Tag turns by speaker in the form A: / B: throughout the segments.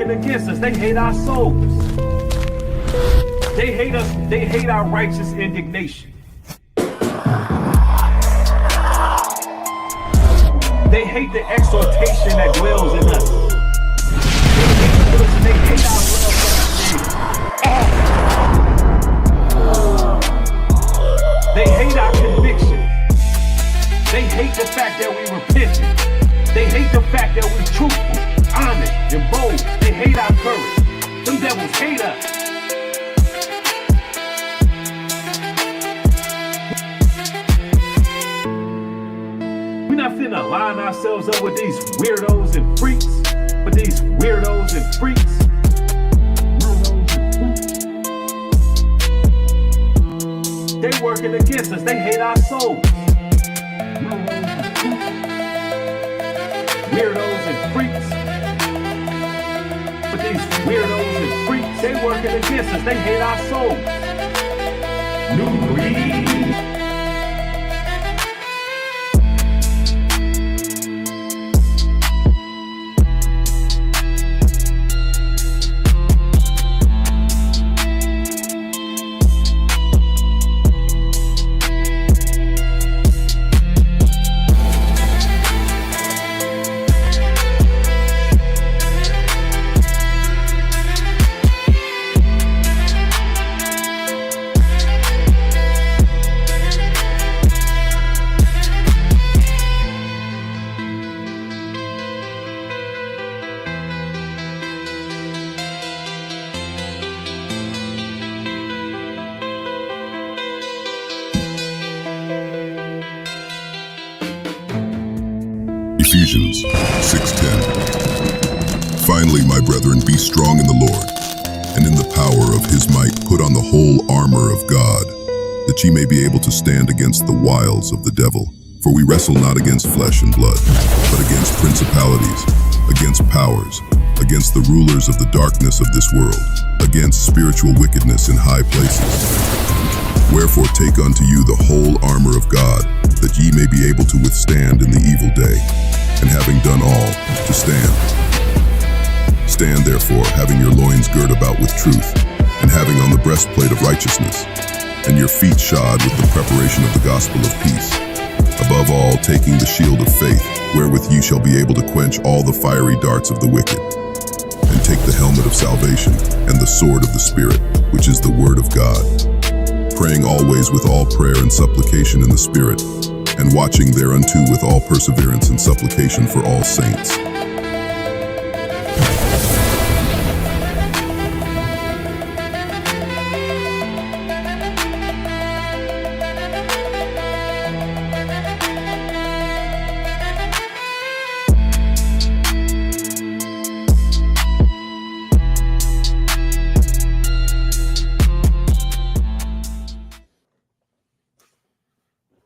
A: working against us. They hate our souls. They hate us. They hate our righteous indignation. They hate the exhortation that dwells in us. They hate our love for the They hate our conviction. They hate the fact that we repented. They hate the fact that we're truthful, honest, and bold. They hate our courage. Them devils hate us. We're not finna line ourselves up with these weirdos and freaks. With these weirdos and freaks. They working against us. They hate our souls. Weirdos and freaks. But these weirdos and freaks, they working against us. They hate our souls. Nubreed.
B: Ephesians 6:10. Finally, my brethren, be strong in the Lord, and in the power of his might put on the whole armor of God, that ye may be able to stand against the wiles of the devil. For we wrestle not against flesh and blood, but against principalities, against powers, against the rulers of the darkness of this world, against spiritual wickedness in high places. Wherefore take unto you the whole armor of God, that ye may be able to withstand in the evil day, and having done all, to stand. Stand therefore, having your loins girt about with truth, and having on the breastplate of righteousness, and your feet shod with the preparation of the gospel of peace. Above all, taking the shield of faith, wherewith ye shall be able to quench all the fiery darts of the wicked, and take the helmet of salvation, and the sword of the Spirit, which is the word of God. Praying always with all prayer and supplication in the Spirit, and watching thereunto with all perseverance and supplication for all saints.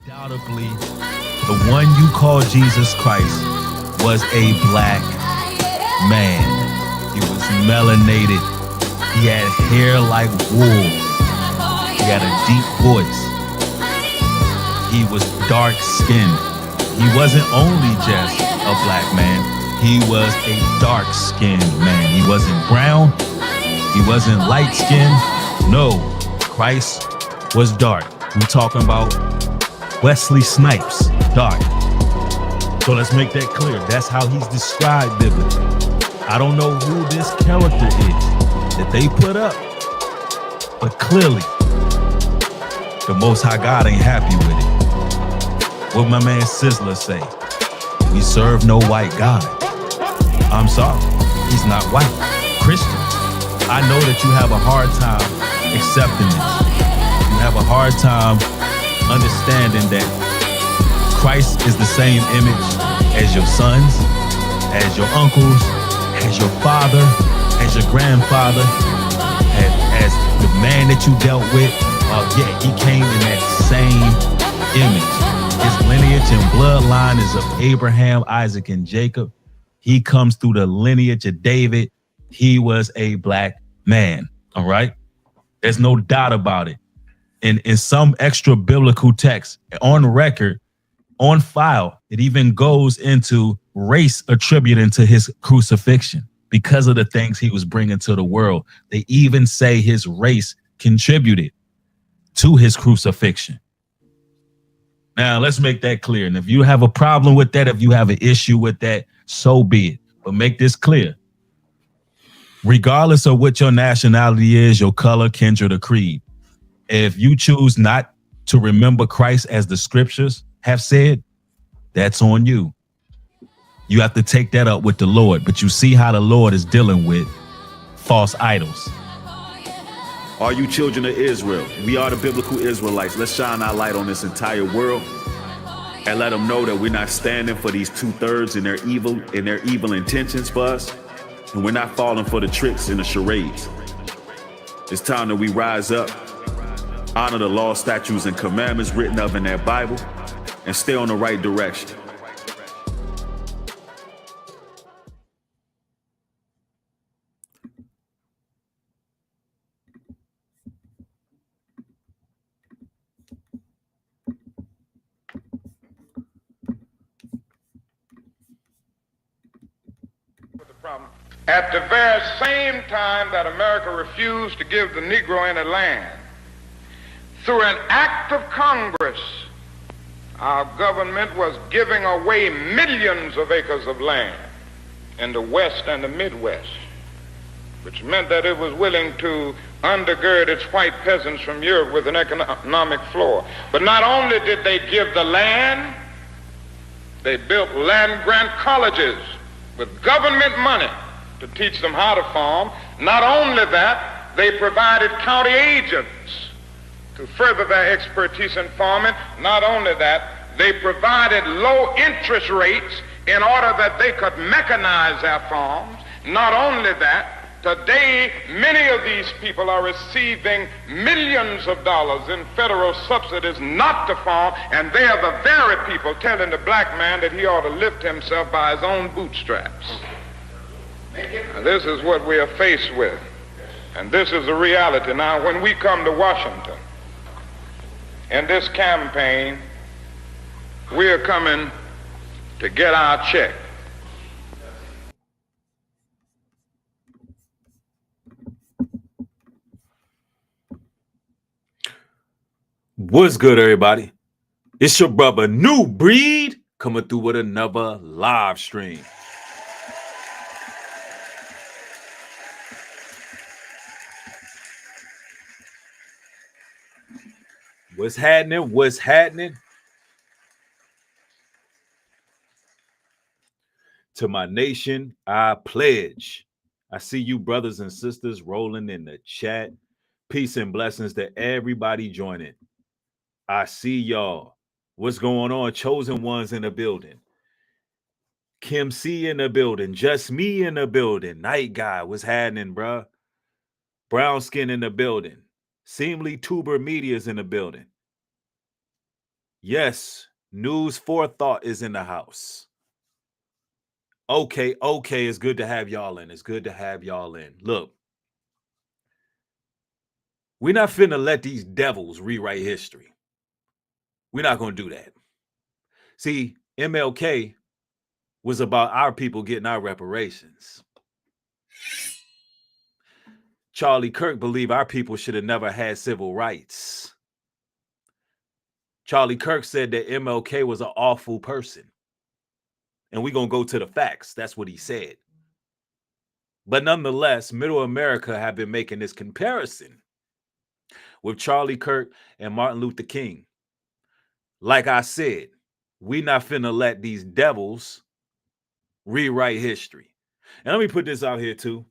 C: Undoubtedly, the one you call Jesus Christ was a black man. He was melanated. He had hair like wool. He had a deep voice. He was dark-skinned. He wasn't only just a black man. He was a dark-skinned man. He wasn't brown. He wasn't light-skinned. No, Christ was dark. We're talking about Wesley Snipes, dark. So let's make that clear. That's how he's described biblically. I don't know who this character is that they put up, but clearly the Most High God ain't happy with it. What my man Sizzler say? We serve no white God. I'm sorry, he's not white. Christians, I know that you have a hard time accepting this. You have a hard time understanding that Christ is the same image as your sons, as your uncles, as your father, as your grandfather, as the man that you dealt with. Yeah, he came in that same image. His lineage and bloodline is of Abraham, Isaac, and Jacob. He comes through the lineage of David. He was a black man, all right? There's no doubt about it. In some extra biblical text, on record, on file, it even goes into race attributing to his crucifixion. because of the things he was bringing to the world. They even say his race contributed to his crucifixion. Now, let's make that clear. And if you have a problem with that, if you have an issue with that, so be it. But make this clear. Regardless of what your nationality is, your color, kindred, or creed, if you choose not to remember Christ as the scriptures have said, that's on you. You have to take that up with the Lord. But you see how the Lord is dealing with false idols.
D: Are you children of Israel? We are the biblical Israelites. Let's shine our light on this entire world and let them know that we're not standing for these 2/3 and their evil intentions for us. And we're not falling for the tricks and the charades. It's time that we rise up, honor the law, statutes, and commandments written up in that Bible, and stay on the right direction.
E: At the very same time that America refused to give the Negro any land, through an act of Congress, our government was giving away millions of acres of land in the West and the Midwest, which meant that it was willing to undergird its white peasants from Europe with an economic floor. But not only did they give the land, they built land-grant colleges with government money to teach them how to farm. Not only that, they provided county agents to further their expertise in farming. Not only that, they provided low interest rates in order that they could mechanize their farms. Not only that, today many of these people are receiving millions of dollars in federal subsidies not to farm, and they are the very people telling the black man that he ought to lift himself by his own bootstraps. Now, this is what we are faced with, and this is the reality. Now, when we come to Washington in this campaign, we are coming to get our check.
D: What's good, everybody? It's your brother Nubreed coming through with another live stream. What's happening? What's happening? To my nation, I pledge. I see you brothers and sisters rolling in the chat. Peace and blessings to everybody joining. I see y'all. What's going on? Chosen ones in the building. Kim C in the building. Just me in the building. Night guy. What's happening, bruh? Brown skin in the building. Seemly Tuber Media's in the building. Yes, News Forethought is in the house. Okay, it's good to have y'all in. It's good to have y'all in. Look, we're not finna let these devils rewrite history. We're not gonna do that. See, MLK was about our people getting our reparations. Charlie Kirk believed our people should have never had civil rights. Charlie Kirk said that MLK was an awful person. And we're going to go to the facts. That's what he said. But nonetheless, Middle America have been making this comparison with Charlie Kirk and Martin Luther King. Like I said, we not finna let these devils rewrite history. And let me put this out here too,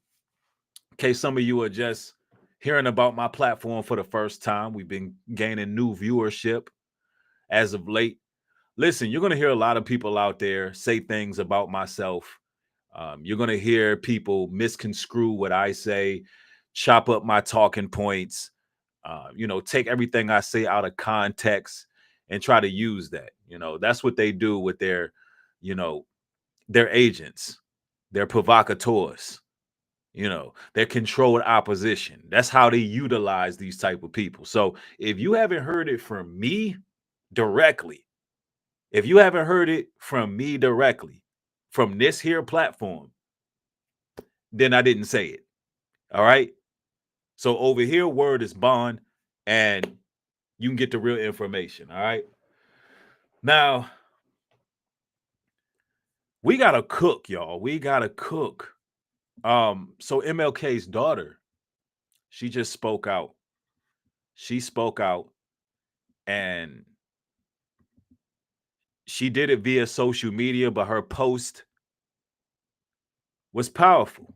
D: in case some of you are just hearing about my platform for the first time. We've been gaining new viewership as of late. Listen, you're going to hear a lot of people out there say things about myself. You're going to hear people misconstrue what I say, chop up my talking points, take everything I say out of context and try to use that. That's what they do with their agents, their provocateurs, their controlled opposition. That's how they utilize these type of people. So if you haven't heard it from me directly, from this here platform, then I didn't say it. All right. So over here, word is bond, and you can get the real information. All right. Now, we gotta cook, y'all. We gotta cook. So MLK's daughter, she just spoke out. She spoke out, and she did it via social media, but her post was powerful.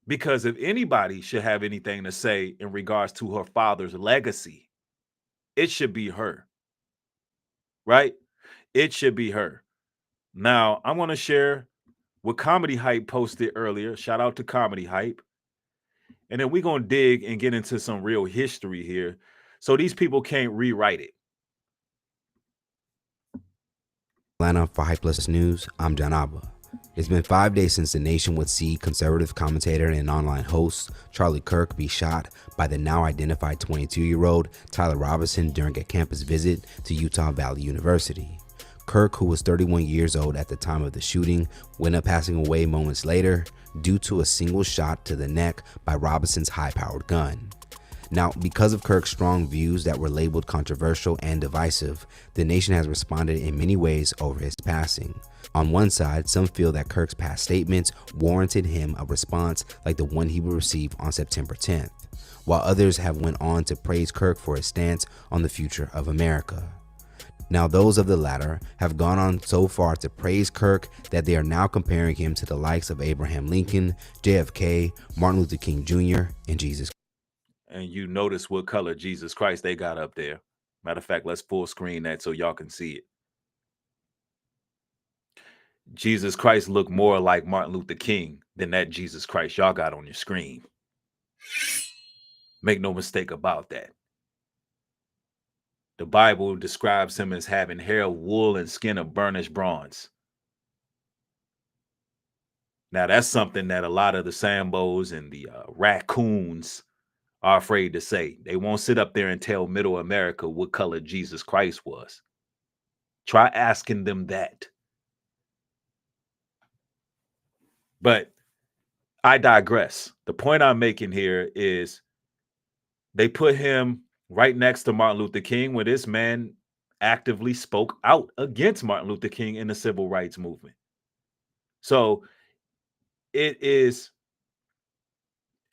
D: Because if anybody should have anything to say in regards to her father's legacy, it should be her. Right? It should be her. Now, I want to share what Comedy Hype posted earlier. Shout out to Comedy Hype. And then we're going to dig and get into some real history here. So these people can't rewrite it.
F: Atlanta for Hype Plus News, I'm John Abba. It's been 5 days since the nation would see conservative commentator and online host Charlie Kirk be shot by the now identified 22-year-old Tyler Robinson during a campus visit to Utah Valley University. Kirk, who was 31 years old at the time of the shooting, wound up passing away moments later due to a single shot to the neck by Robinson's high-powered gun. Now, because of Kirk's strong views that were labeled controversial and divisive, the nation has responded in many ways over his passing. On one side, some feel that Kirk's past statements warranted him a response like the one he would receive on September 10th, while others have went on to praise Kirk for his stance on the future of America. Now, those of the latter have gone on so far to praise Kirk that they are now comparing him to the likes of Abraham Lincoln, JFK, Martin Luther King Jr., and Jesus.
D: And you notice what color Jesus Christ they got up there. Matter of fact, let's full screen that so y'all can see it. Jesus Christ looked more like Martin Luther King than that Jesus Christ y'all got on your screen. Make no mistake about that. The Bible describes him as having hair of wool and skin of burnished bronze. Now, that's something that a lot of the Sambos and the raccoons are afraid to say. They won't sit up there and tell Middle America what color Jesus Christ was. Try asking them that. But I digress. The point I'm making here is they put him right next to Martin Luther King, where this man actively spoke out against Martin Luther King in the civil rights movement. So it is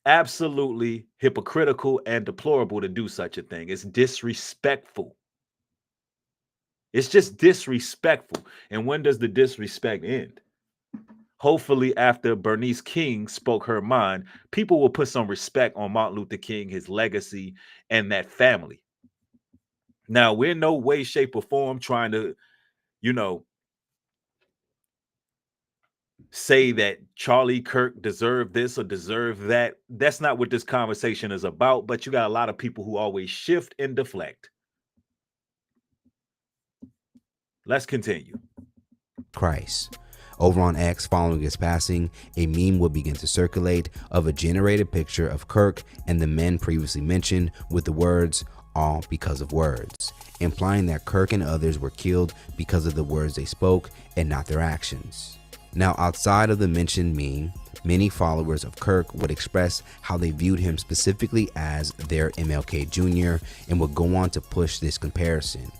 D: absolutely hypocritical and deplorable to do such a thing. It's disrespectful. It's just disrespectful. And when does the disrespect end? Hopefully, after Bernice King spoke her mind, people will put some respect on Martin Luther King, his legacy, and that family. Now, we're in no way, shape, or form trying to, say that Charlie Kirk deserved this or deserved that. That's not what this conversation is about, but you got a lot of people who always shift and deflect. Let's continue.
F: Christ. Over on X, following his passing, a meme would begin to circulate of a generated picture of Kirk and the men previously mentioned with the words, "all because of words," implying that Kirk and others were killed because of the words they spoke and not their actions. Now, outside of the mentioned meme, many followers of Kirk would express how they viewed him specifically as their MLK Jr. and would go on to push this comparison.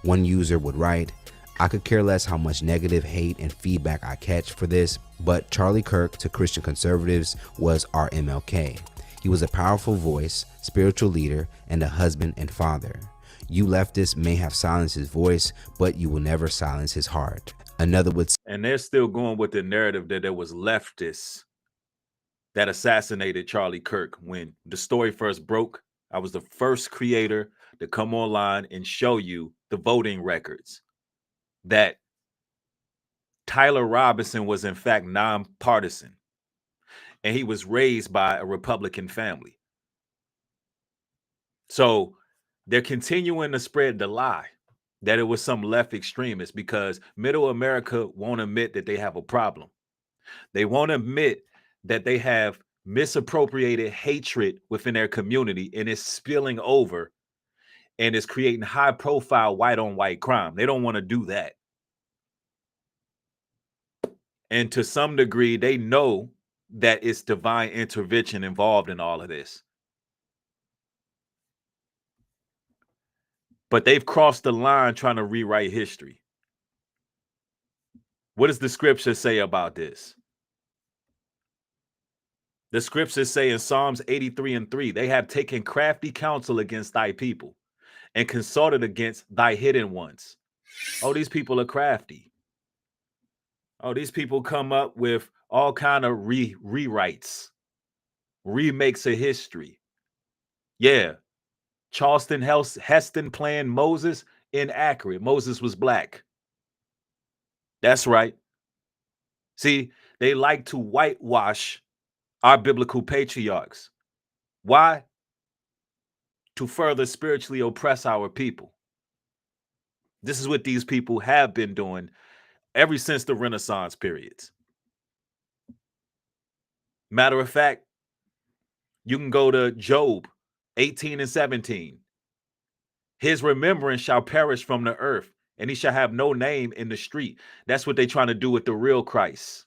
F: One user would write, "I could care less how much negative hate and feedback I catch for this, but Charlie Kirk to Christian conservatives was our MLK. He was a powerful voice, spiritual leader, and a husband and father. You leftists may have silenced his voice, but you will never silence his heart." Another would say,
D: and they're still going with the narrative that there was leftists that assassinated Charlie Kirk. When the story first broke, I was the first creator to come online and show you the voting records that Tyler Robinson was in fact nonpartisan, and he was raised by a Republican family. So they're continuing to spread the lie that it was some left extremist because Middle America won't admit that they have a problem. They won't admit that they have misappropriated hatred within their community and it's spilling over and it's creating high profile white on white crime. They don't want to do that. And to some degree, they know that it's divine intervention involved in all of this. But they've crossed the line trying to rewrite history. What does the scripture say about this? The scriptures say in Psalms 83:3, they have taken crafty counsel against thy people and consulted against thy hidden ones. Oh, these people are crafty. Oh, these people come up with all kind of rewrites, remakes of history. Yeah. Charleston Heston playing Moses, inaccurate. Moses was black. That's right. See, they like to whitewash our biblical patriarchs. Why? To further spiritually oppress our people. This is what these people have been doing ever since the Renaissance periods. Matter of fact, you can go to Job 18 and 17. His remembrance shall perish from the earth, and he shall have no name in the street. That's what they're trying to do with the real Christ.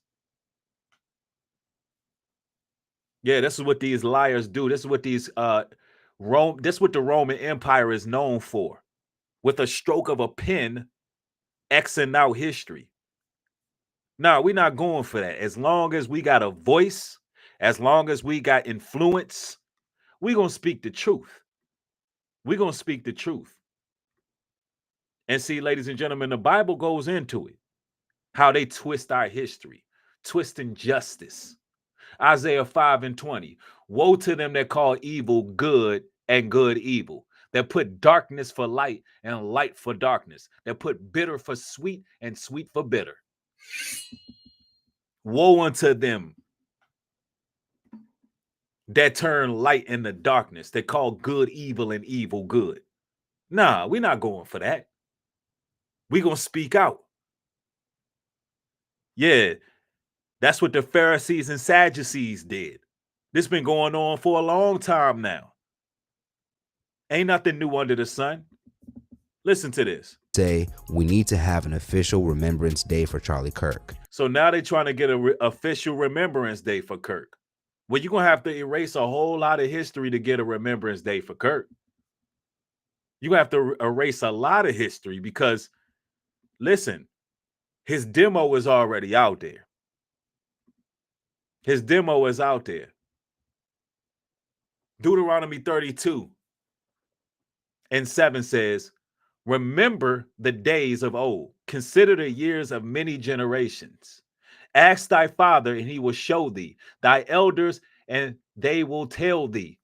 D: Yeah, this is what these liars do. This is what these this is what the Roman Empire is known for. With a stroke of a pen, Xing out history. No, we're not going for that. As long as we got a voice, as long as we got influence, we're going to speak the truth. We're going to speak the truth. And see, ladies and gentlemen, the Bible goes into it. How they twist our history, twisting justice. Isaiah 5:20. Woe to them that call evil good and good evil, that put darkness for light and light for darkness, that put bitter for sweet and sweet for bitter. Woe unto them that turn light into darkness, that call good evil and evil good. Nah, we're not going for that. We're going to speak out. Yeah, that's what the Pharisees and Sadducees did. This been going on for a long time now. Ain't nothing new under the sun. Listen to this.
F: Say we need to have an official Remembrance Day for Charlie Kirk.
D: So now they're trying to get an official Remembrance Day for Kirk. Well, you're going to have to erase a whole lot of history to get a Remembrance Day for Kirk. You're going to have to erase a lot of history because, listen, his demo is already out there. His demo is out there. Deuteronomy 32:7 says, remember the days of old. Consider the years of many generations. Ask thy father, and he will show thee, thy elders, and they will tell thee.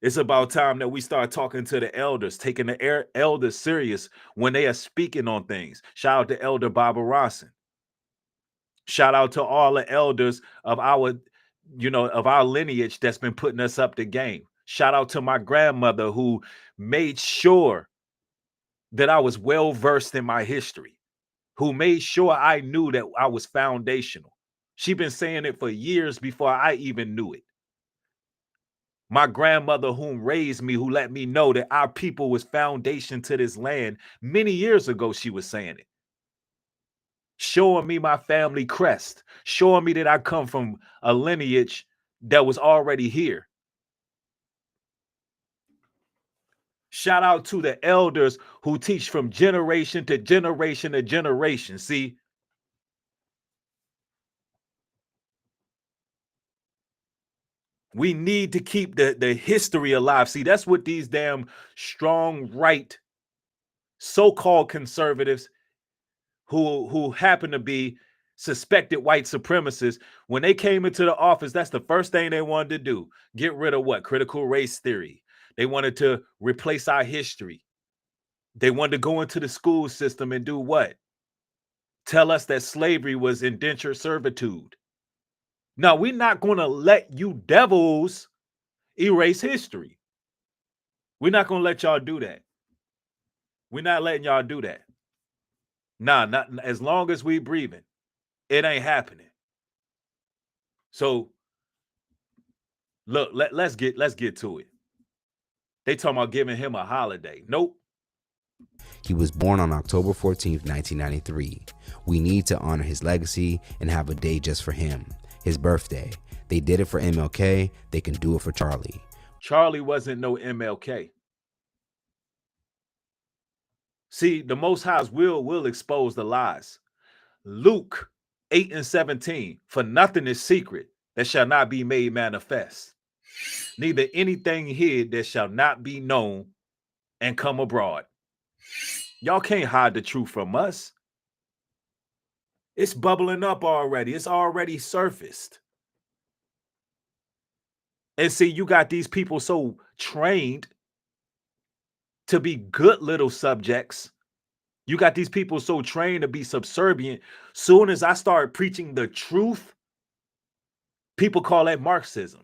D: It's about time that we start talking to the elders, taking the elders serious when they are speaking on things. Shout out to Elder Barbara Ronson. Shout out to all the elders of our, of our lineage that's been putting us up the game. Shout out to my grandmother who made sure that I was well versed in my history, who made sure I knew that I was foundational. She's been saying it for years before I even knew it. My grandmother whom raised me, who let me know that our people was foundation to this land many years ago, she was saying it. Showing me my family crest, showing me that I come from a lineage that was already here. Shout out to the elders who teach from generation to generation to generation. See, we need to keep the history alive. See, that's what these damn strong right so-called conservatives who happen to be suspected white supremacists, when they came into the office, that's the first thing they wanted to do. Get rid of what? Critical race theory. They wanted to replace our history. They wanted to go into the school system and do what? Tell us that slavery was indentured servitude. No, we're not going to let you devils erase history. We're not going to let y'all do that. We're not letting y'all do that. Nah, not as long as we breathing. It ain't happening. So look, let's get to it. They talking about giving him a holiday. Nope.
F: He was born on October 14th, 1993. We need to honor his legacy and have a day just for him. his birthday. They did it for MLK, they can do it for Charlie.
D: Charlie wasn't no MLK. See, the Most High's will expose the lies. Luke 8:17, for nothing is secret that shall not be made manifest, neither anything hid that shall not be known and come abroad. Y'all can't hide the truth from us. It's bubbling up already. It's already surfaced. And see, you got these people so trained to be good little subjects. You got these people so trained to be subservient. Soon as I start preaching the truth, people call that Marxism.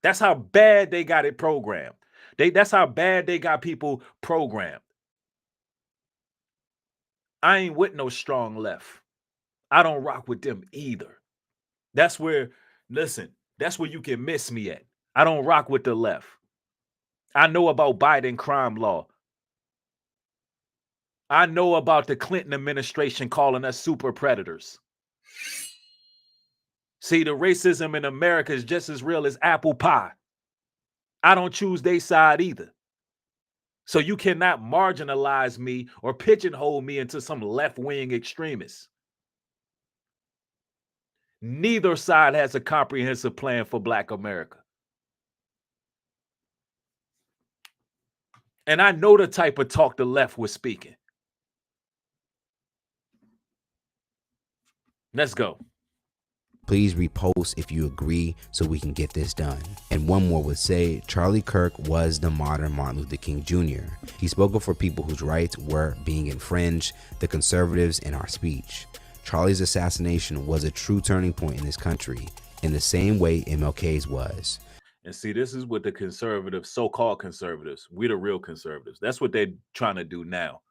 D: That's how bad they got it programmed. That's how bad they got people programmed. I ain't with no strong left. I don't rock with them either. That's where, listen, that's where you can miss me at. I don't rock with the left. I know about Biden crime law. I know about the Clinton administration calling us super predators. See, the racism in America is just as real as apple pie. I don't choose their side either. So you cannot marginalize me or pigeonhole me into some left-wing extremist. Neither side has a comprehensive plan for Black America. And I know the type of talk the left was speaking. Let's go.
F: Please repost if you agree so we can get this done. And one more would say, Charlie Kirk was the modern Martin Luther King Jr. He spoke up for people whose rights were being infringed, the conservatives in our speech. Charlie's assassination was a true turning point in this country, in the same way MLK's was.
D: And see, this is what the conservatives, so-called conservatives, we the real conservatives, that's what they're trying to do now.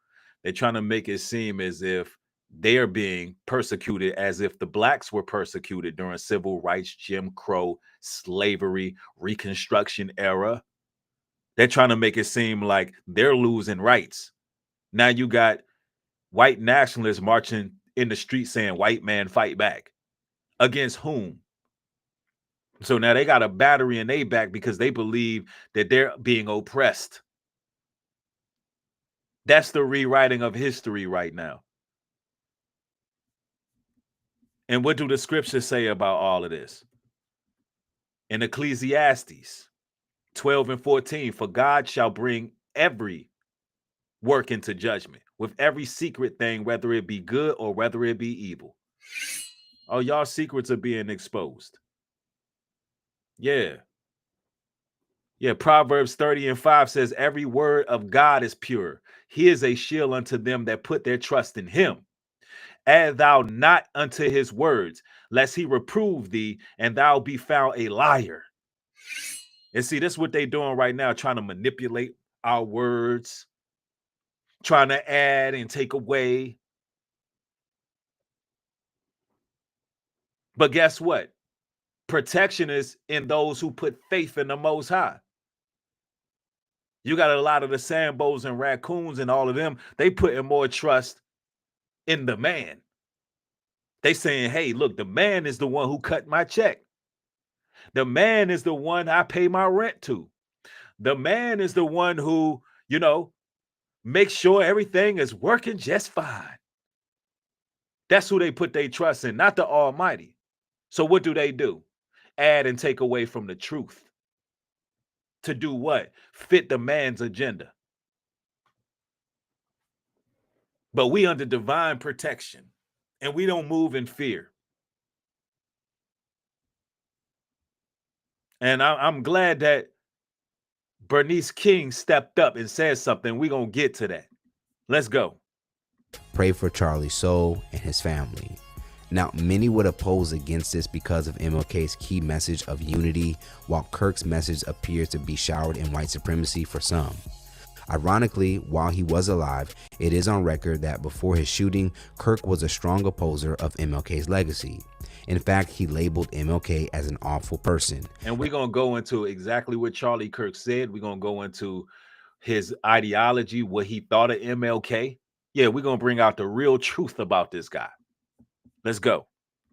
D: They're trying to make it seem as if they're being persecuted, as if the Blacks were persecuted during civil rights, Jim Crow, slavery, Reconstruction era. They're trying to make it seem like they're losing rights. Now you got white nationalists marching in the street saying, white man fight back. Against whom? So now they got a battery in their back because they believe that they're being oppressed. That's the rewriting of history right now. And what do the scriptures say about all of this? In Ecclesiastes 12:14, for God shall bring every work into judgment with every secret thing, whether it be good or whether it be evil. Oh, y'all secrets are being exposed. Yeah. Proverbs 30:5 says, every word of God is pure. He is a shield unto them that put their trust in him. Add thou not unto his words, lest he reprove thee, and thou be found a liar. And see, this is what they're doing right now, trying to manipulate our words, trying to add and take away. But guess what? Protection is in those who put faith in the Most High. You got a lot of the Sambos and raccoons and all of them, they putting more trust in the man. They saying, hey, look, the man is the one who cut my check. The man is the one I pay my rent to. The man is the one who, makes sure everything is working just fine. That's who they put their trust in, not the Almighty. So what do? Add and take away from the truth. To do what? Fit the man's agenda. But we under divine protection, and we don't move in fear. And I'm glad that Bernice King stepped up and said something. We're going to get to that. Let's go.
F: Pray for Charlie's soul and his family. Now, many would oppose against this because of MLK's key message of unity, while Kirk's message appears to be showered in white supremacy for some. Ironically, while he was alive, it is on record that before his shooting, Kirk was a strong opposer of MLK's legacy. In fact, he labeled MLK as an awful person.
D: And we're going to go into exactly what Charlie Kirk said. We're going to go into his ideology, what he thought of MLK. Yeah, we're going to bring out the real truth about this guy. Let's go.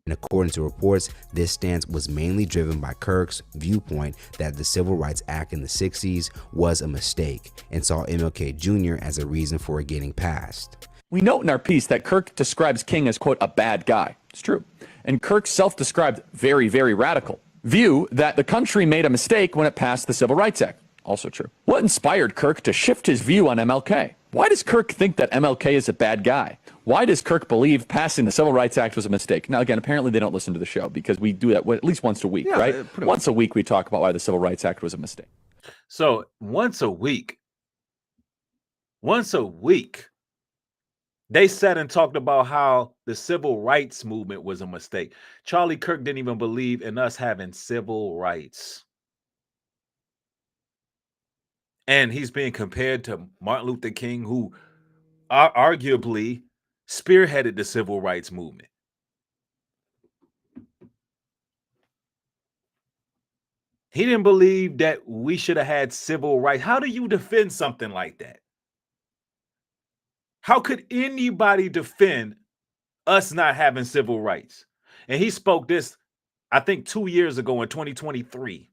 F: In accordance to reports, this stance was mainly driven by Kirk's viewpoint that the Civil Rights Act in the 60s was a mistake and saw MLK Jr. as a reason for it getting passed.
G: We note in our piece that Kirk describes King as, quote, a bad guy. It's true. And Kirk's self-described very, very radical view that the country made a mistake when it passed the Civil Rights Act. Also true. What inspired Kirk to shift his view on MLK? Why does Kirk think that MLK is a bad guy? Why does Kirk believe passing the Civil Rights Act was a mistake? Now, again, apparently they don't listen to the show because we do that at least once a week, right? Once a week we talk about why the Civil Rights Act was a mistake.
D: So once a week, they sat and talked about how the civil rights movement was a mistake. Charlie Kirk didn't even believe in us having civil rights. And he's being compared to Martin Luther King, who arguably spearheaded the civil rights movement. He didn't believe that we should have had civil rights. How do you defend something like that? How could anybody defend us not having civil rights? And he spoke this, I think, 2 years ago in 2023.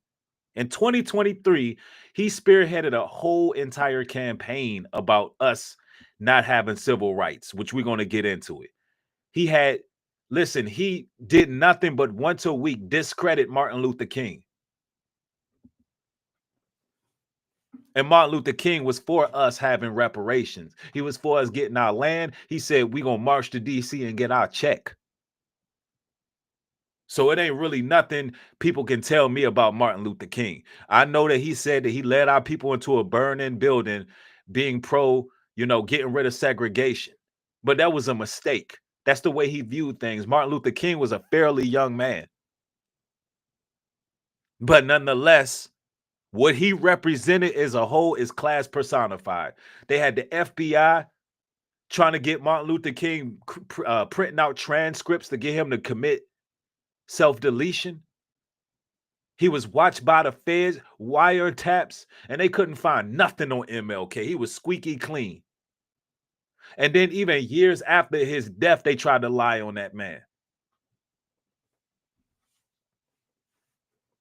D: In 2023, he spearheaded a whole entire campaign about us not having civil rights, which we're going to get into it. He did nothing but once a week discredit Martin Luther King. And Martin Luther King was for us having reparations. He was for us getting our land. He said, we're going to march to DC and get our check. So it ain't really nothing people can tell me about Martin Luther King. I know that he said that he led our people into a burning building, being pro, getting rid of segregation. But that was a mistake. That's the way he viewed things. Martin Luther King was a fairly young man. But nonetheless, what he represented as a whole is class personified. They had the FBI trying to get Martin Luther King printing out transcripts to get him to commit self-deletion. He was watched by the feds, wiretaps, and they couldn't find nothing on MLK. He was squeaky clean. And then even years after his death, they tried to lie on that man.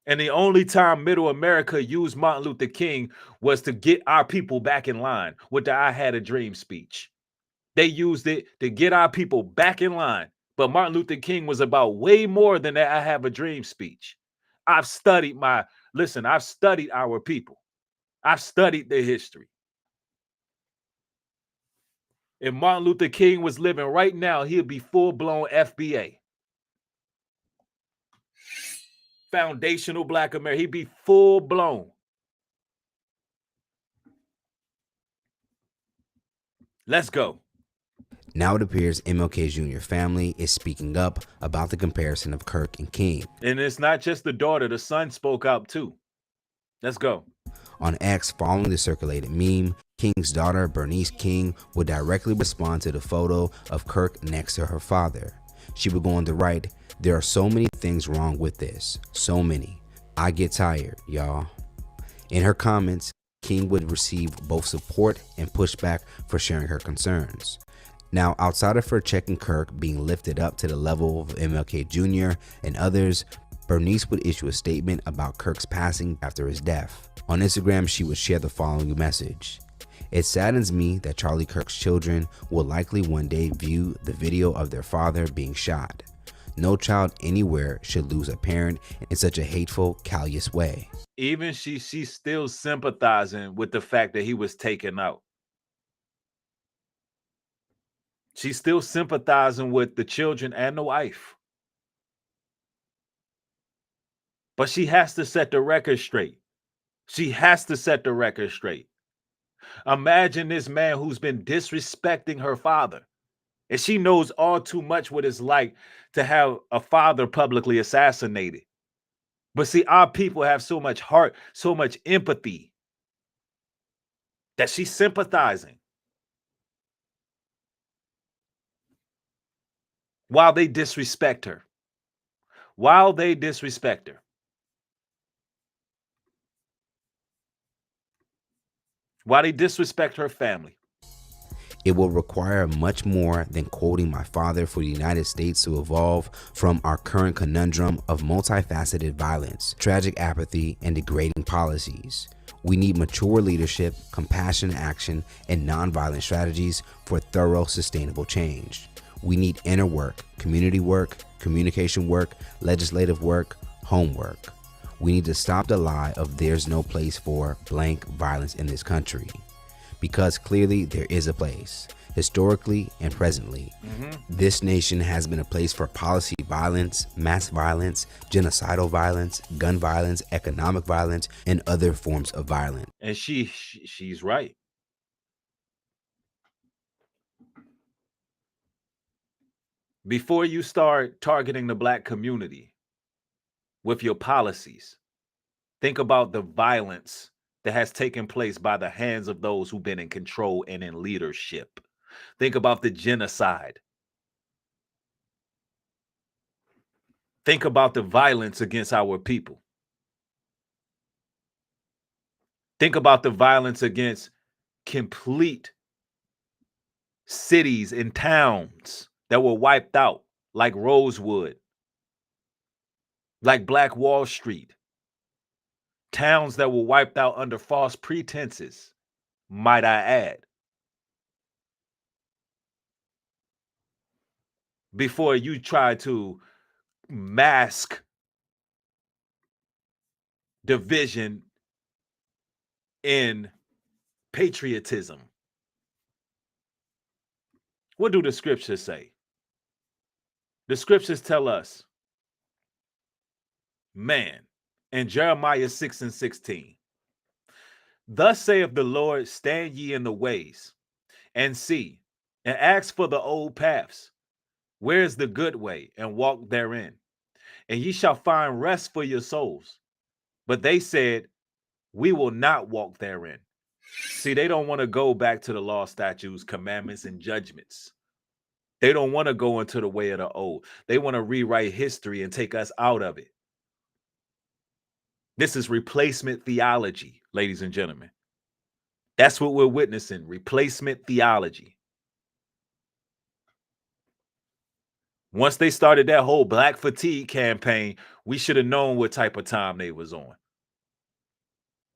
D: And the only time Middle America used Martin Luther King was to get our people back in line with the I Had a Dream speech. They used it to get our people back in line. But Martin Luther King was about way more than that I Have a Dream speech. I've studied our people. I've studied their history. If Martin Luther King was living right now, he'd be full-blown FBA. Foundational Black America. He'd be full-blown. Let's go.
F: Now it appears MLK Jr. family is speaking up about the comparison of Kirk and King.
D: And it's not just the daughter, the son spoke up too. Let's go.
F: On X, following the circulated meme, King's daughter, Bernice King, would directly respond to the photo of Kirk next to her father. She would go on to write, "There are so many things wrong with this. So many. I get tired, y'all." In her comments, King would receive both support and pushback for sharing her concerns. Now, outside of her checking Kirk being lifted up to the level of MLK Jr. and others, Bernice would issue a statement about Kirk's passing after his death. On Instagram, she would share the following message. "It saddens me that Charlie Kirk's children will likely one day view the video of their father being shot. No child anywhere should lose a parent in such a hateful, callous way."
D: Even she's still sympathizing with the fact that he was taken out. She's still sympathizing with the children and the wife. But she has to set the record straight. She has to set the record straight. Imagine this man who's been disrespecting her father. And she knows all too much what it's like to have a father publicly assassinated. But see, our people have so much heart, so much empathy that she's sympathizing. While they disrespect her. While they disrespect her. While they disrespect her family.
F: It will require much more than quoting my father for the United States to evolve from our current conundrum of multifaceted violence, tragic apathy, and degrading policies. We need mature leadership, compassionate action, and nonviolent strategies for thorough, sustainable change. We need inner work, community work, communication work, legislative work, homework. We need to stop the lie of there's no place for blank violence in this country. Because clearly there is a place, historically and presently. This nation has been a place for policy violence, mass violence, genocidal violence, gun violence, economic violence, and other forms of violence.
D: And she's right. Before you start targeting the black community with your policies, think about the violence that has taken place by the hands of those who've been in control and in leadership. Think about the genocide. Think about the violence against our people. Think about the violence against complete cities and towns that were wiped out, like Rosewood, like Black Wall Street. Towns that were wiped out under false pretenses, might I add. Before you try to mask division in patriotism. What do the scriptures say? The scriptures tell us, man, in Jeremiah 6:16, thus saith the Lord, stand ye in the ways, and see, and ask for the old paths. Where is the good way, and walk therein? And ye shall find rest for your souls. But they said, we will not walk therein. See, they don't want to go back to the law, statutes, commandments, and judgments. They don't want to go into the way of the old. They want to rewrite history and take us out of it. This is replacement theology, ladies and gentlemen. That's what we're witnessing, replacement theology. Once they started that whole black fatigue campaign, we should have known what type of time they was on.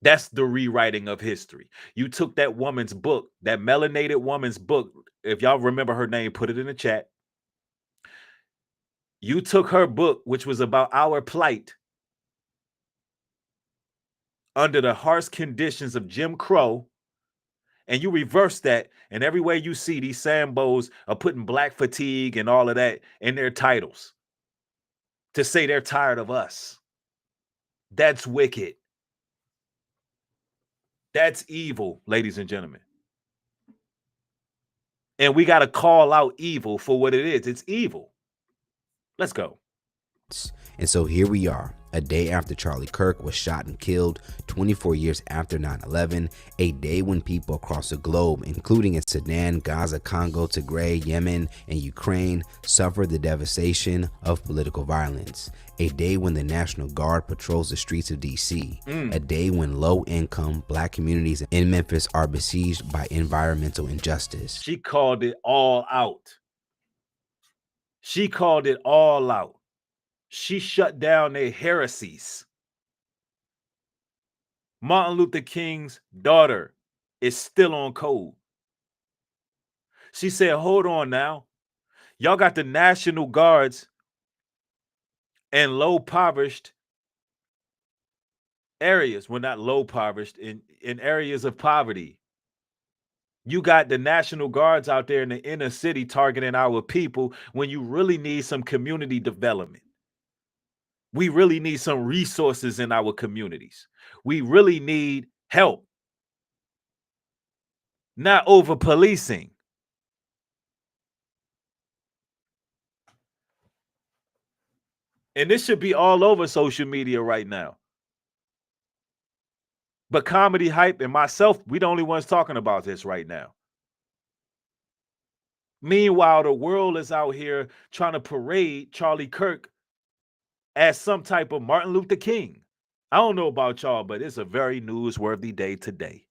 D: That's the rewriting of history. You took that woman's book, that melanated woman's book. If y'all remember her name, put it in the chat. You took her book, which was about our plight under the harsh conditions of Jim Crow, and you reverse that, and everywhere you see these Sambos are putting black fatigue and all of that in their titles to say they're tired of us. That's wicked. That's evil, ladies and gentlemen. And we got to call out evil for what it is. It's evil. Let's go.
F: And so here we are, a day after Charlie Kirk was shot and killed, 24 years after 9/11, a day when people across the globe, including in Sudan, Gaza, Congo, Tigray, Yemen, and Ukraine, suffered the devastation of political violence. A day when the National Guard patrols the streets of DC. A day when low-income black communities in Memphis are besieged by environmental injustice.
D: She called it all out. She called it all out. She shut down their heresies. Martin Luther King's daughter is still on code. She said, hold on now. Y'all got the National Guards in low impoverished areas. Well, not low impoverished, in areas of poverty. You got the National Guards out there in the inner city targeting our people when you really need some community development. We really need some resources in our communities. We really need help, not over policing. And this should be all over social media right now. But Comedy Hype and myself, we the only ones talking about this right now. Meanwhile, the world is out here trying to parade Charlie Kirk as some type of Martin Luther King. I don't know about y'all, but it's a very newsworthy day today.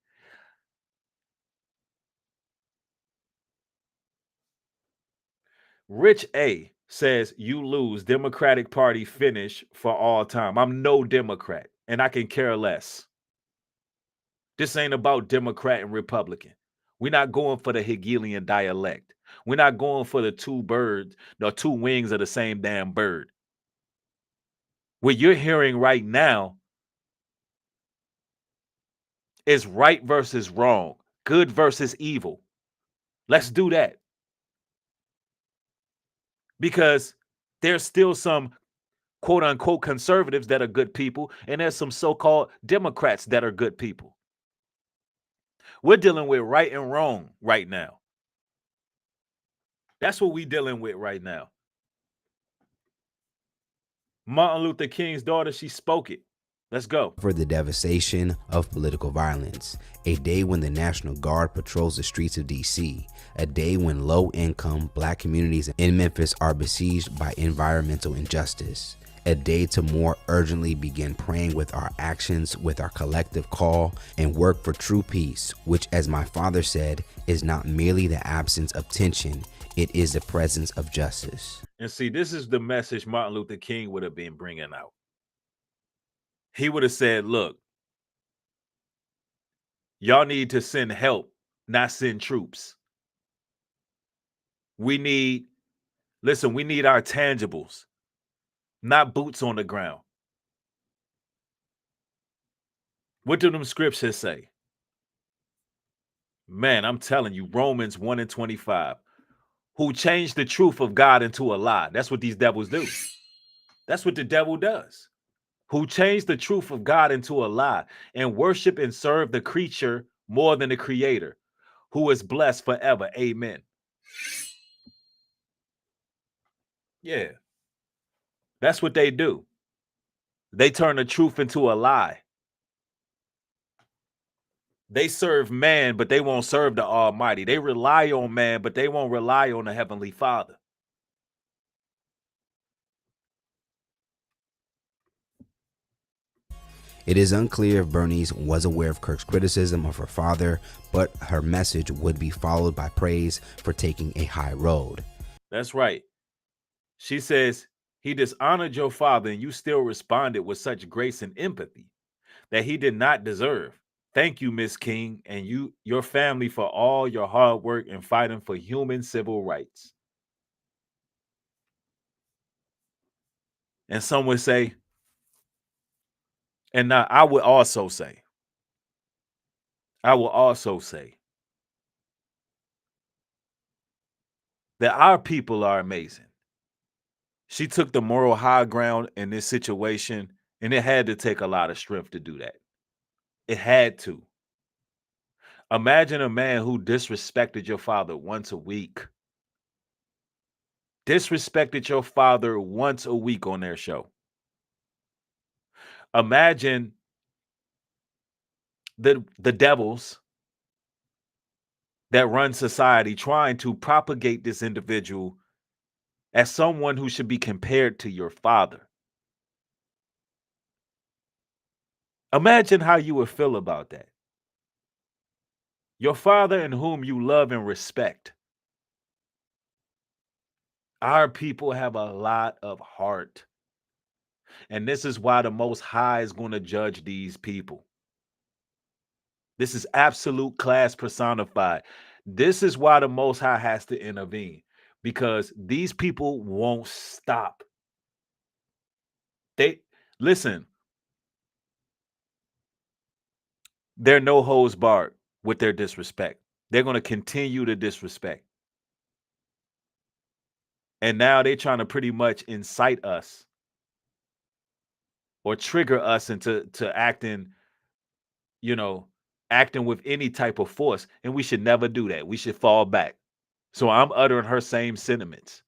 D: Rich A says you lose. Democratic Party finish for all time. I'm no Democrat, and I can care less. This ain't about Democrat and Republican. We're not going for the Hegelian dialect. We're not going for the two birds, the two wings of the same damn bird. What you're hearing right now is right versus wrong, good versus evil. Let's do that. Because there's still some quote unquote conservatives that are good people, and there's some so-called Democrats that are good people. We're dealing with right and wrong right now. That's what we're dealing with right now. Martin Luther King's daughter, she spoke it. Let's go.
F: For the devastation of political violence, a day when the National Guard patrols the streets of DC, a day when low-income Black communities in Memphis are besieged by environmental injustice, a day to more urgently begin praying with our actions, with our collective call, and work for true peace, which, as my father said, is not merely the absence of tension, it is the presence of justice.
D: And see, this is the message Martin Luther King would have been bringing out. He would have said, look, y'all need to send help, not send troops. We need our tangibles, not boots on the ground. What do them scriptures say? Man, I'm telling you, Romans 1:25, who changed the truth of God into a lie. That's what these devils do. That's what the devil does. Who changed the truth of God into a lie and worship and serve the creature more than the creator, who is blessed forever. Amen. Yeah. That's what they do. They turn the truth into a lie. They serve man, but they won't serve the Almighty. They rely on man, but they won't rely on the Heavenly Father.
F: It is unclear if Bernice was aware of Kirk's criticism of her father, but her message would be followed by praise for taking a high road.
D: That's right. She says, he dishonored your father and you still responded with such grace and empathy that he did not deserve. Thank you, Miss King, and your family for all your hard work and fighting for human civil rights. And some would say, and now I will also say that our people are amazing. She took the moral high ground in this situation, and it had to take a lot of strength to do that. It had to. Imagine a man who disrespected your father once a week. Disrespected your father once a week on their show. Imagine the devils that run society trying to propagate this individual as someone who should be compared to your father. Imagine how you would feel about that. Your father in whom you love and respect. Our people have a lot of heart. And this is why the Most High is going to judge these people. This is absolute class personified. This is why the Most High has to intervene, because these people won't stop. Listen, they're no holds barred with their disrespect. They're going to continue to disrespect. And now they're trying to pretty much incite us or trigger us into acting, acting with any type of force. And we should never do that. We should fall back. So I'm uttering her same sentiments.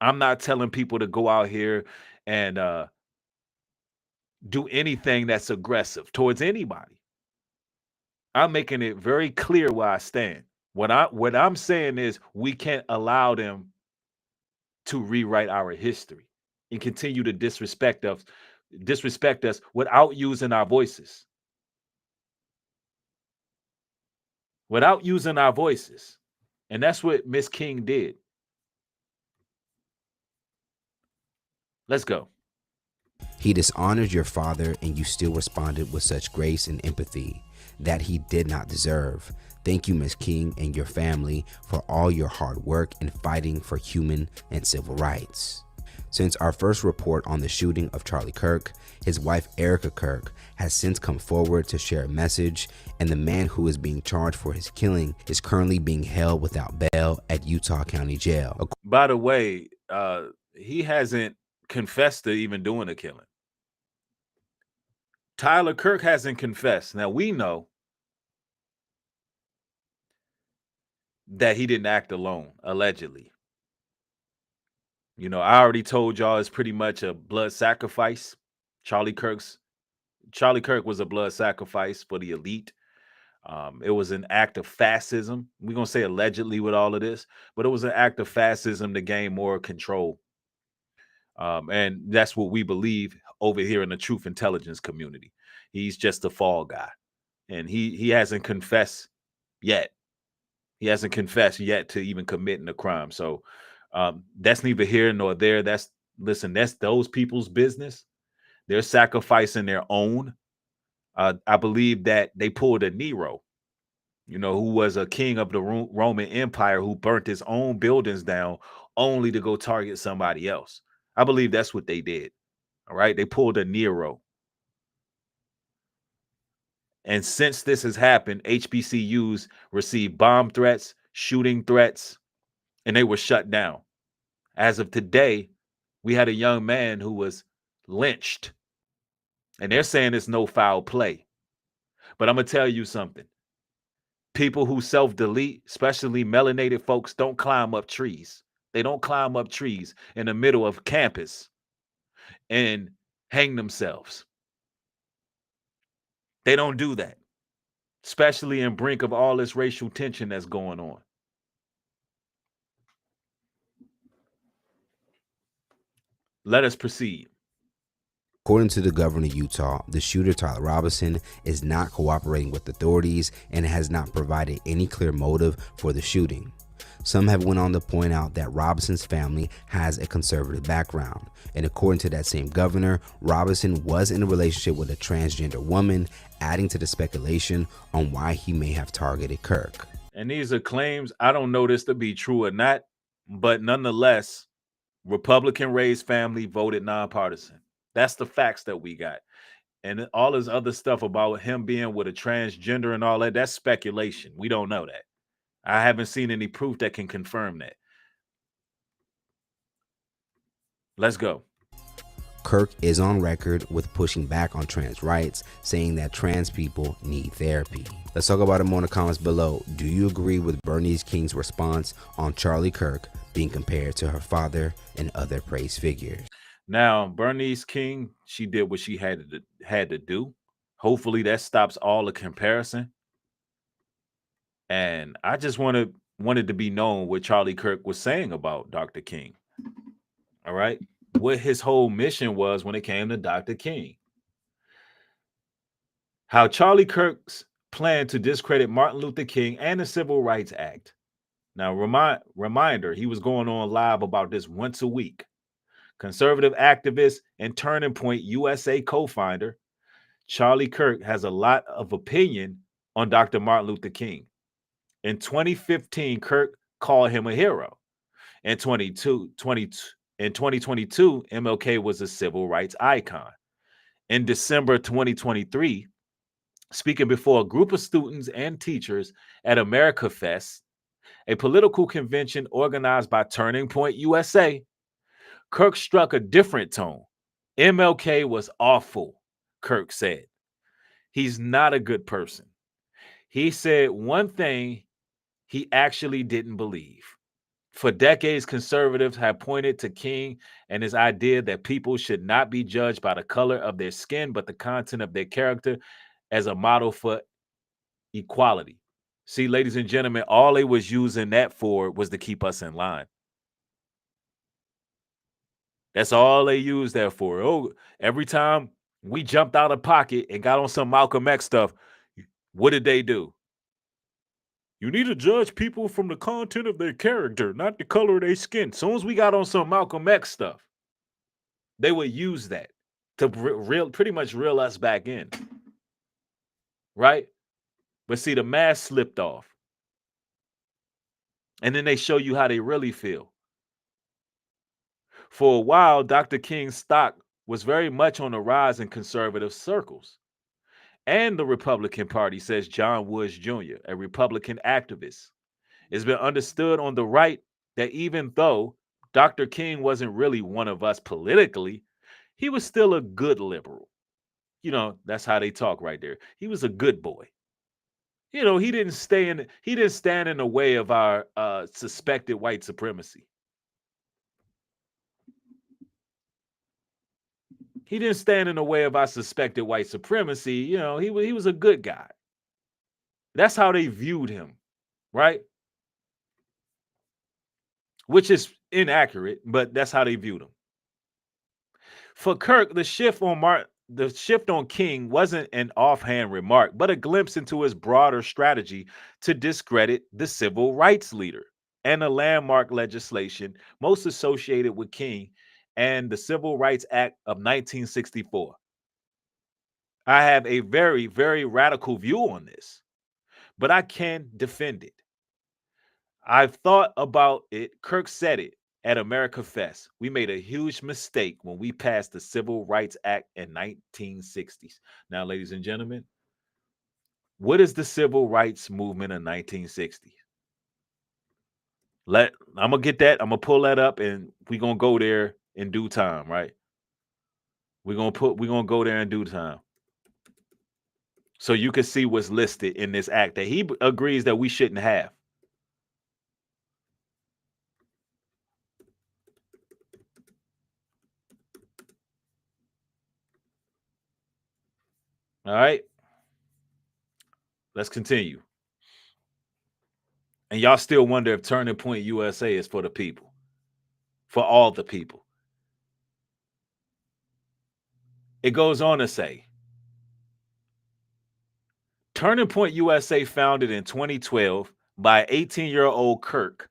D: I'm not telling people to go out here and do anything that's aggressive towards anybody. I'm making it very clear where I stand. What I'm saying is we can't allow them to rewrite our history and continue to disrespect us without using our voices. Without using our voices. And that's what Miss King did. Let's go.
F: He dishonored your father, and you still responded with such grace and empathy that he did not deserve. Thank you, Ms. King, and your family for all your hard work in fighting for human and civil rights. Since our first report on the shooting of Charlie Kirk, his wife Erica Kirk has since come forward to share a message, and the man who is being charged for his killing is currently being held without bail at Utah County Jail.
D: By the way, he hasn't confessed to even doing a killing. Tyler Kirk hasn't confessed. Now, we know that he didn't act alone, allegedly. You know, I already told y'all it's pretty much a blood sacrifice. Charlie Kirk was a blood sacrifice for the elite. It was an act of fascism. We're going to say allegedly with all of this, but it was an act of fascism to gain more control. And that's what we believe over here in the truth intelligence community. He's just a fall guy. And he hasn't confessed yet. He hasn't confessed yet to even committing a crime. So that's neither here nor there. That's those people's business. They're sacrificing their own. I believe that they pulled a Nero, you know, who was a king of the Roman Empire, who burnt his own buildings down only to go target somebody else. I believe that's what they did. All right. They pulled a Nero. And since this has happened, HBCUs received bomb threats, shooting threats, and they were shut down. As of today, we had a young man who was lynched. And they're saying it's no foul play. But I'm going to tell you something. People who self-delete, especially melanated folks, don't climb up trees. They don't climb up trees in the middle of campus and hang themselves. They don't do that, especially in brink of all this racial tension that's going on. Let us proceed.
F: According to the governor of Utah, the shooter Tyler Robinson is not cooperating with authorities and has not provided any clear motive for the shooting. Some have went on to point out that Robinson's family has a conservative background, and according to that same governor, Robinson was in a relationship with a transgender woman, adding to the speculation on why he may have targeted Kirk.
D: And these are claims. I don't know this to be true or not, but nonetheless, Republican raised family voted nonpartisan. That's the facts that we got. And all this other stuff about him being with a transgender and all that, that's speculation. We don't know that. I haven't seen any proof that can confirm that. Let's go.
F: Kirk is on record with pushing back on trans rights, saying that trans people need therapy. Let's talk about it more in the comments below. Do you agree with Bernice King's response on Charlie Kirk being compared to her father and other praise figures?
D: Now, Bernice King, she did what she had to do. Hopefully that stops all the comparison. And I just wanted to be known what Charlie Kirk was saying about Dr. King. All right. What his whole mission was when it came to Dr. King. How Charlie Kirk's plan to discredit Martin Luther King and the Civil Rights Act. Now, reminder, he was going on live about this once a week. Conservative activist and Turning Point USA co-founder, Charlie Kirk has a lot of opinion on Dr. Martin Luther King. In 2015, Kirk called him a hero. In 2022, MLK was a civil rights icon. In December 2023, speaking before a group of students and teachers at America Fest, a political convention organized by Turning Point USA, Kirk struck a different tone. MLK was awful, Kirk said. He's not a good person. He said one thing he actually didn't believe. For decades, conservatives have pointed to King and his idea that people should not be judged by the color of their skin, but the content of their character as a model for equality. See, ladies and gentlemen, all they was using that for was to keep us in line. That's all they used that for. Oh, every time we jumped out of pocket and got on some Malcolm X stuff, what did they do? You need to judge people from the content of their character, not the color of their skin. As soon as we got on some Malcolm X stuff, They would use that to pretty much reel us back in, right? But see, the mask slipped off. And then they show you how they really feel. For a while, Dr. King's stock was very much on the rise in conservative circles. And the Republican Party, says John Woods Jr., a Republican activist. It's been understood on the right that even though Dr. King wasn't really one of us politically, he was still a good liberal. You know, that's how they talk right there. He was a good boy. You know, he didn't stand in the way of our suspected white supremacy. He didn't stand in the way of our suspected white supremacy. You know, he was a good guy. That's how they viewed him, right? Which is inaccurate, but that's how they viewed him. For Kirk, the shift on King wasn't an offhand remark, but a glimpse into his broader strategy to discredit the civil rights leader and the landmark legislation most associated with King and the Civil Rights Act of 1964. I have a very, very radical view on this, but I can defend it. I've thought about it. Kirk said it at America Fest. We made a huge mistake when we passed the Civil Rights Act in 1960s. Now, ladies and gentlemen, what is the civil rights movement of 1960s? I'm gonna get that. I'm gonna pull that up, and we're gonna go there in due time, right? We're gonna go there in due time. So you can see what's listed in this act that he agrees that we shouldn't have. All right. Let's continue. And y'all still wonder if Turning Point USA is for the people, for all the people. It goes on to say, Turning Point USA, founded in 2012 by 18-year-old Kirk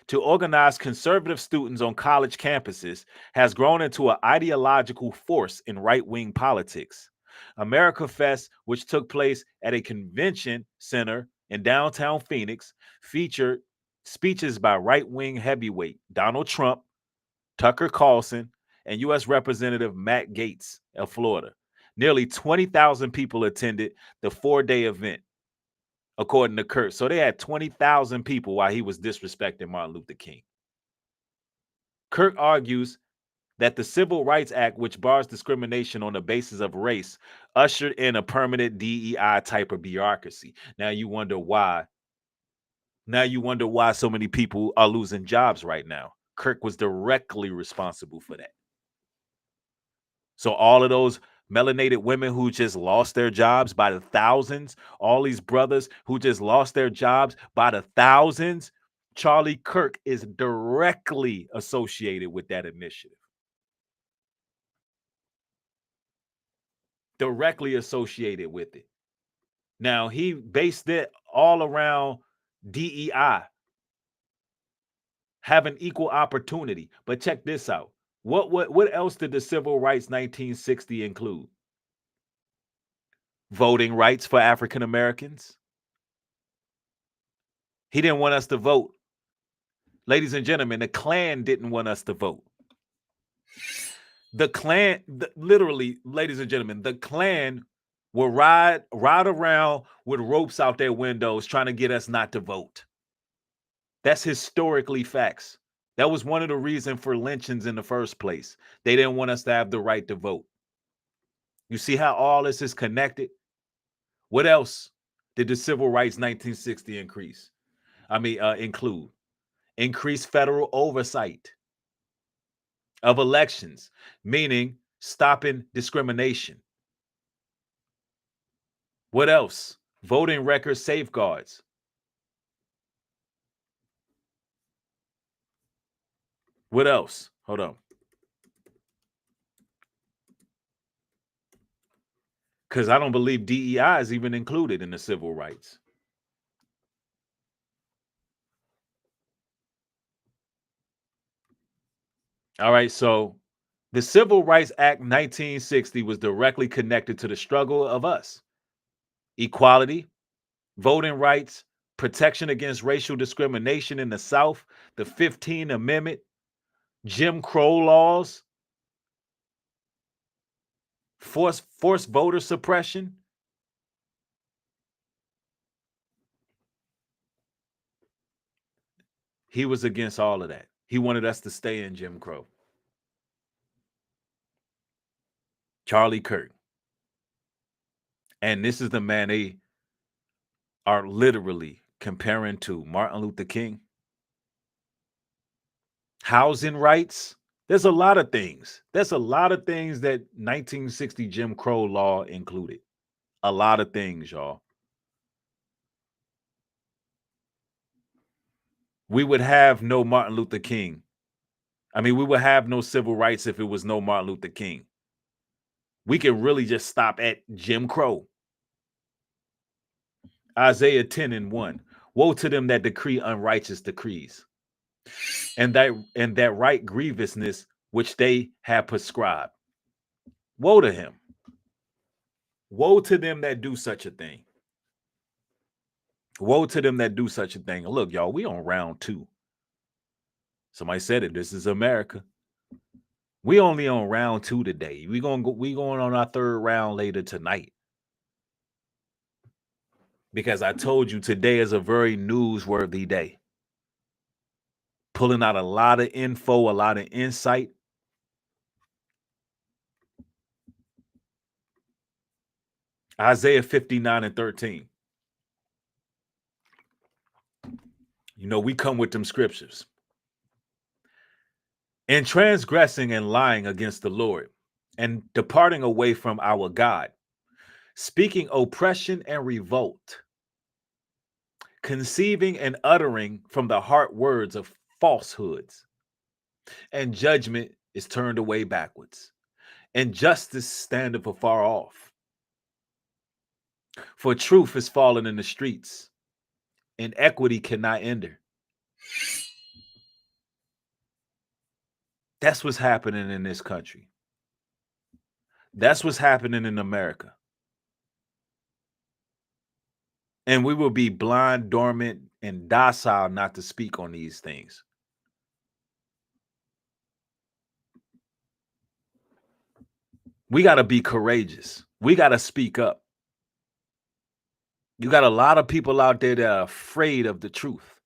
D: to organize conservative students on college campuses, has grown into an ideological force in right-wing politics. America Fest, which took place at a convention center in downtown Phoenix, featured speeches by right-wing heavyweight Donald Trump, Tucker Carlson, and U.S. Representative Matt Gaetz of Florida. Nearly 20,000 people attended the 4-day event, according to Kurt. So they had 20,000 people while he was disrespecting Martin Luther King. Kirk argues that the Civil Rights Act, which bars discrimination on the basis of race, ushered in a permanent DEI type of bureaucracy. Now you wonder why. Now you wonder why so many people are losing jobs right now. Kirk was directly responsible for that. So all of those melanated women who just lost their jobs by the thousands, all these brothers who just lost their jobs by the thousands, Charlie Kirk is directly associated with that initiative. Directly associated with it. Now, he based it all around DEI, having equal opportunity. But check this out. What else did the Civil Rights 1960 include? Voting rights for African Americans. He didn't want us to vote. Ladies and gentlemen, the Klan didn't want us to vote. The Klan, literally, ladies and gentlemen, the Klan will ride around with ropes out their windows trying to get us not to vote. That's historically facts. That was one of the reasons for lynchings in the first place. They didn't want us to have the right to vote. You see how all this is connected? What else did the Civil Rights 1960 include? Increased federal oversight of elections, meaning stopping discrimination. What else? Voting record safeguards. What else? Hold on. Because I don't believe DEI is even included in the civil rights. All right, so The Civil Rights Act 1960 was directly connected to the struggle of us. Equality, voting rights, protection against racial discrimination in the South, the 15th Amendment, Jim Crow laws, forced voter suppression. He was against all of that. He wanted us to stay in Jim Crow. Charlie Kirk. And this is the man they are literally comparing to Martin Luther King. Housing rights. There's a lot of things. There's a lot of things that 1960 Jim Crow law included. A lot of things, y'all. We would have no Martin Luther King. I mean, we would have no civil rights if it was no Martin Luther King. We can really just stop at Jim Crow. Isaiah 10:1. Woe to them that decree unrighteous decrees, and that right grievousness which they have prescribed. Woe to him. Woe to them that do such a thing. Woe to them that do such a thing. Look, y'all, we on round 2. Somebody said it. This is America. We only on round 2 today. We going on our 3rd round later tonight. Because I told you today is a very newsworthy day. Pulling out a lot of info, a lot of insight. Isaiah 59:13. You know, we come with them scriptures. In transgressing and lying against the Lord, and departing away from our God, speaking oppression and revolt, conceiving and uttering from the heart words of falsehoods, and judgment is turned away backwards, and justice standeth afar off. For truth is fallen in the streets, and equity cannot enter. That's what's happening in this country. That's what's happening in America. And we will be blind, dormant, and docile not to speak on these things. We got to be courageous. We got to speak up. You got a lot of people out there that are afraid of the truth.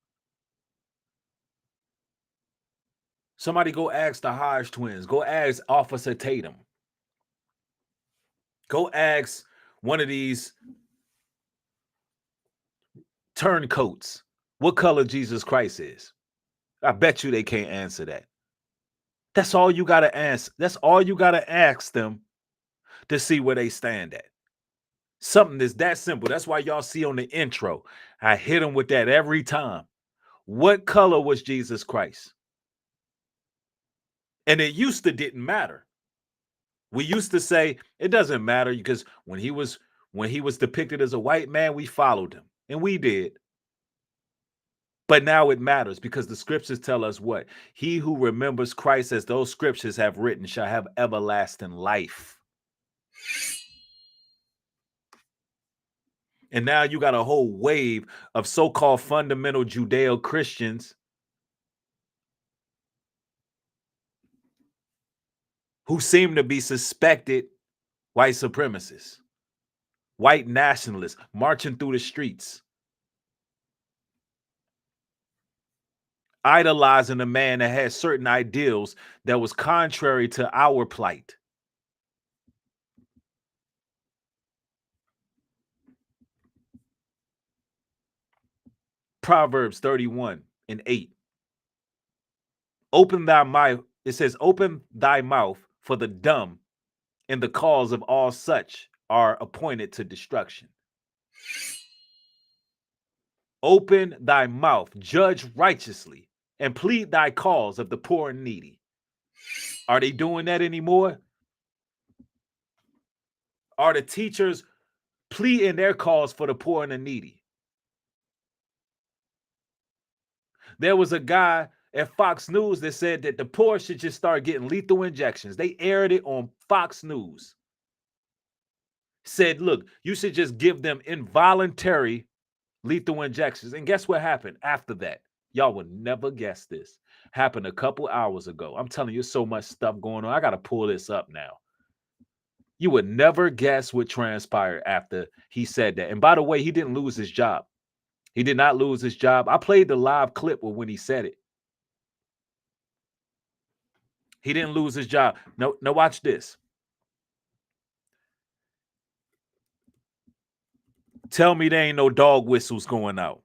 D: Somebody go ask the Hodge twins. Go ask Officer Tatum. Go ask one of these turncoats what color Jesus Christ is. I bet you they can't answer that. That's all you got to answer. That's all you got to ask them to see where they stand at. Something that's that simple. That's why y'all see on the intro, I hit them with that every time. What color was Jesus Christ? And it used to didn't matter. We used to say it doesn't matter because when he was depicted as a white man, we followed him. And we did. But now it matters because the scriptures tell us what? He who remembers Christ as those scriptures have written shall have everlasting life. And now you got a whole wave of so-called fundamental Judeo-Christians who seem to be suspected white supremacists, white nationalists marching through the streets, idolizing a man that had certain ideals that was contrary to our plight. Proverbs 31:8. Open thy mouth. It says, open thy mouth for the dumb, and the cause of all such are appointed to destruction. Open thy mouth, judge righteously, and plead thy cause of the poor and needy. Are they doing that anymore? Are the teachers pleading their cause for the poor and the needy? There was a guy at Fox News that said that the poor should just start getting lethal injections. They aired it on Fox News. Said, look, you should just give them involuntary lethal injections. And guess what happened after that? Y'all would never guess this. Happened a couple hours ago. I'm telling you, so much stuff going on. I got to pull this up now. You would never guess what transpired after he said that. And by the way, he didn't lose his job. He did not lose his job. I played the live clip when he said it. He didn't lose his job. No, watch this. Tell me there ain't no dog whistles going out.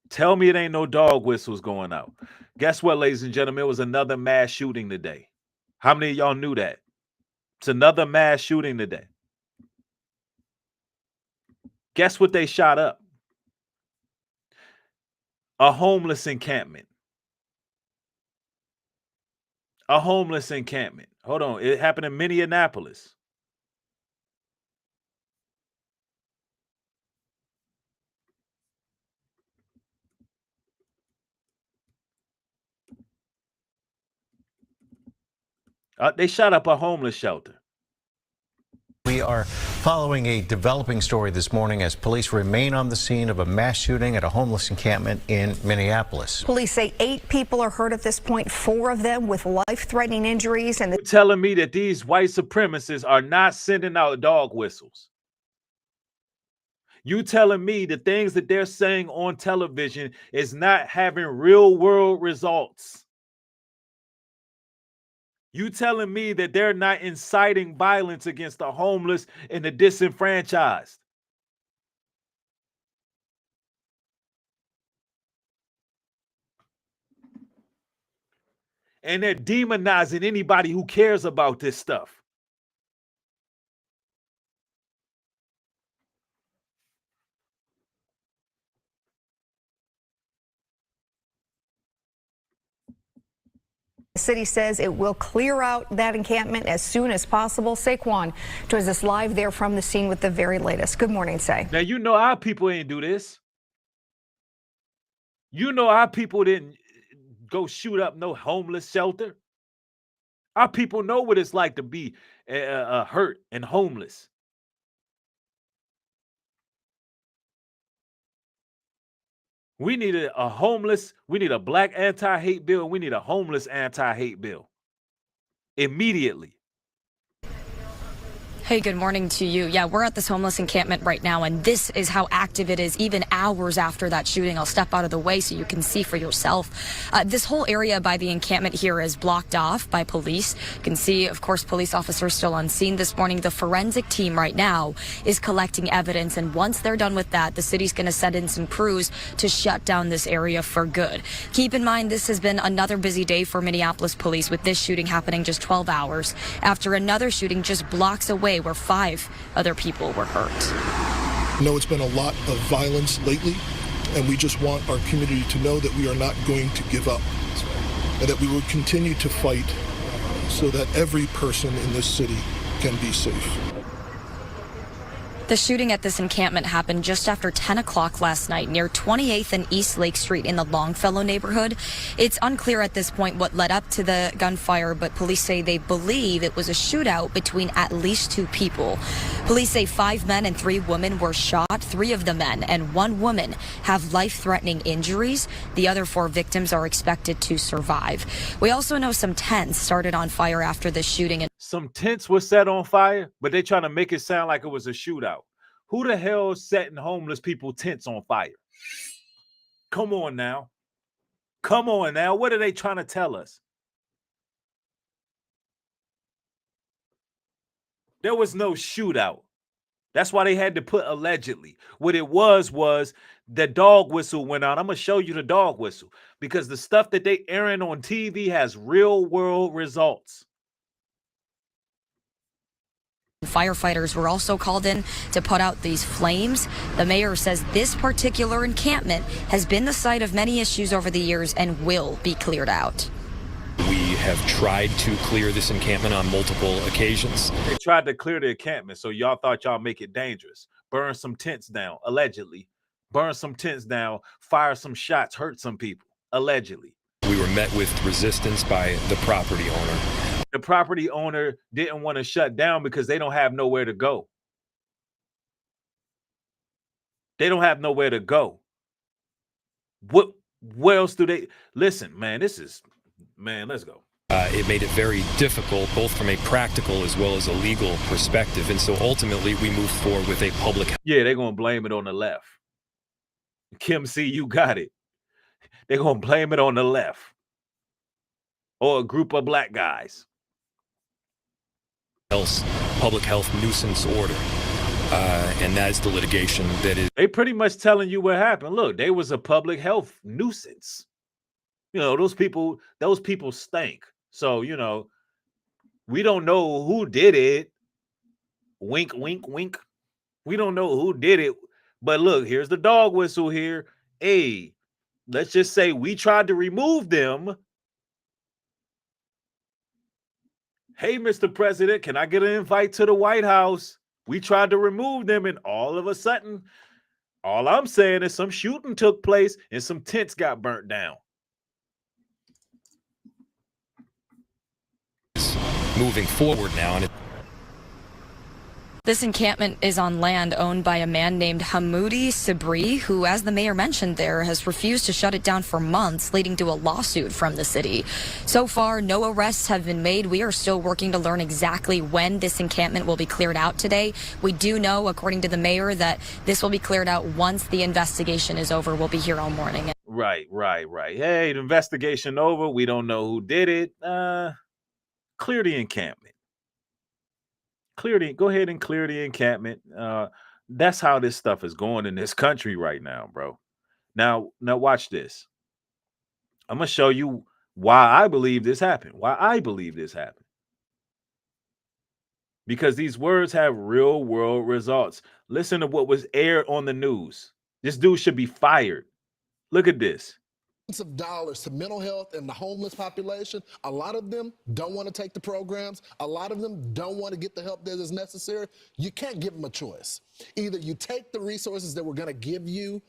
D: Tell me it ain't no dog whistles going out. Guess what, ladies and gentlemen? It was another mass shooting today. How many of y'all knew that? It's another mass shooting today. Guess what they shot up? A homeless encampment. A homeless encampment. Hold on. It happened in Minneapolis. They shot up a homeless shelter.
H: We are following a developing story this morning as police remain on the scene of a mass shooting at a homeless encampment in Minneapolis.
I: Police say 8 people are hurt at this point, 4 of them with life-threatening injuries. And
D: you're telling me that these white supremacists are not sending out dog whistles? You telling me the things that they're saying on television is not having real world results? You telling me that they're not inciting violence against the homeless and the disenfranchised? And they're demonizing anybody who cares about this stuff.
I: the city says it will clear out that encampment as soon as possible. Saquon joins us live there from the scene with the very latest. Good morning, Say.
D: Now, you know our people ain't do this. You know our people didn't go shoot up no homeless shelter. Our people know what it's like to be hurt and homeless. We need we need a black anti-hate bill. We need a homeless anti-hate bill immediately.
J: Hey, good morning to you. Yeah, we're at this homeless encampment right now, and this is how active it is even hours after that shooting. I'll step out of the way so you can see for yourself. This whole area by the encampment here is blocked off by police. You can see, of course, police officers still on scene this morning. The forensic team right now is collecting evidence, and once they're done with that, the city's going to send in some crews to shut down this area for good. Keep in mind, this has been another busy day for Minneapolis police, with this shooting happening just 12 hours after another shooting just blocks away where 5 other people were hurt.
K: I know it's been a lot of violence lately, and we just want our community to know that we are not going to give up, and that we will continue to fight so that every person in this city can be safe.
J: The shooting at this encampment happened just after 10 o'clock last night near 28th and East Lake Street in the Longfellow neighborhood. It's unclear at this point what led up to the gunfire, but police say they believe it was a shootout between at least 2 people. Police say 5 men and 3 women were shot. 3 of the men and 1 woman have life-threatening injuries. The other 4 victims are expected to survive. We also know some tents started on fire after the shooting.
D: Some tents were set on fire, but they trying to make it sound like it was a shootout. Who the hell is setting homeless people tents on fire? Come on now. Come on now. What are they trying to tell us? There was no shootout. That's why they had to put allegedly. What it was the dog whistle went out. I'm going to show you the dog whistle because the stuff that they airing on TV has real world results.
J: Firefighters were also called in to put out these flames. The mayor says this particular encampment has been the site of many issues over the years and will be cleared out.
L: We have tried to clear this encampment on multiple occasions.
D: They tried to clear the encampment, so y'all thought y'all make it dangerous. Burn some tents down, allegedly. Burn some tents down, fire some shots, hurt some people, allegedly.
L: We were met with resistance by the property owner.
D: The property owner didn't want to shut down because they don't have nowhere to go. They don't have nowhere to go. Where else do they listen, man? Let's go.
L: It made it very difficult, both from a practical as well as a legal perspective. And so ultimately we moved forward with a public.
D: Yeah, they're gonna blame it on the left. Kim C, you got it. They're gonna blame it on the left or a group of black guys.
L: Public health nuisance order. And that is the litigation that is.
D: They pretty much telling you what happened. Look, they was a public health nuisance. You know, those people stink. So, you know, we don't know who did it. Wink, wink, wink. We don't know who did it. But look, here's the dog whistle here. Hey, let's just say we tried to remove them. Hey, Mr. President, can I get an invite to the White House? We tried to remove them, and all of a sudden, all I'm saying is some shooting took place and some tents got burnt down.
L: Moving forward now. And
J: This encampment is on land owned by a man named Hamoudi Sabri, who, as the mayor mentioned there, has refused to shut it down for months, leading to a lawsuit from the city. So far, no arrests have been made. We are still working to learn exactly when this encampment will be cleared out today. We do know, according to the mayor, that this will be cleared out once the investigation is over. We'll be here all morning.
D: Right. Hey, the investigation over. We don't know who did it. Clear the encampment. Go ahead and clear the encampment. That's how this stuff is going in this country right now, bro. Now watch this. I'm gonna show you why I believe this happened. Because these words have real world results. Listen to what was aired on the news. This dude should be fired. Look at this.
K: Of dollars to mental health and the homeless population. A lot of them don't want to take the programs. A lot of them don't want to get the help that is necessary. You can't give them a choice. Either you take the resources that we're going to give you,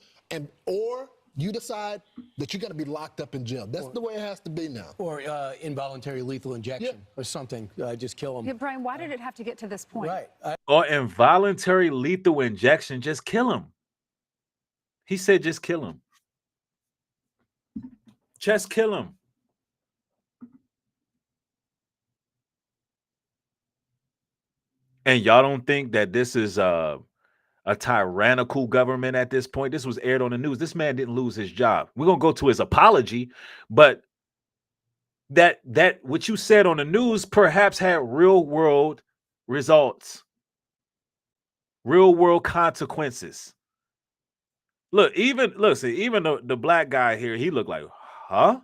K: or you decide that you're going to be locked up in jail. That's the way it has to be now.
M: Or involuntary lethal injection or something. Just kill them.
I: Yeah, Brian, why did it have to get to this point?
M: Right.
D: Or involuntary lethal injection. Just kill him. He said just kill him. Just kill him. And y'all don't think that this is a tyrannical government at this point? This was aired on the news. This man didn't lose his job. We're going to go to his apology, but that what you said on the news perhaps had real world results, real world consequences. Look, even the black guy here, he looked like, huh?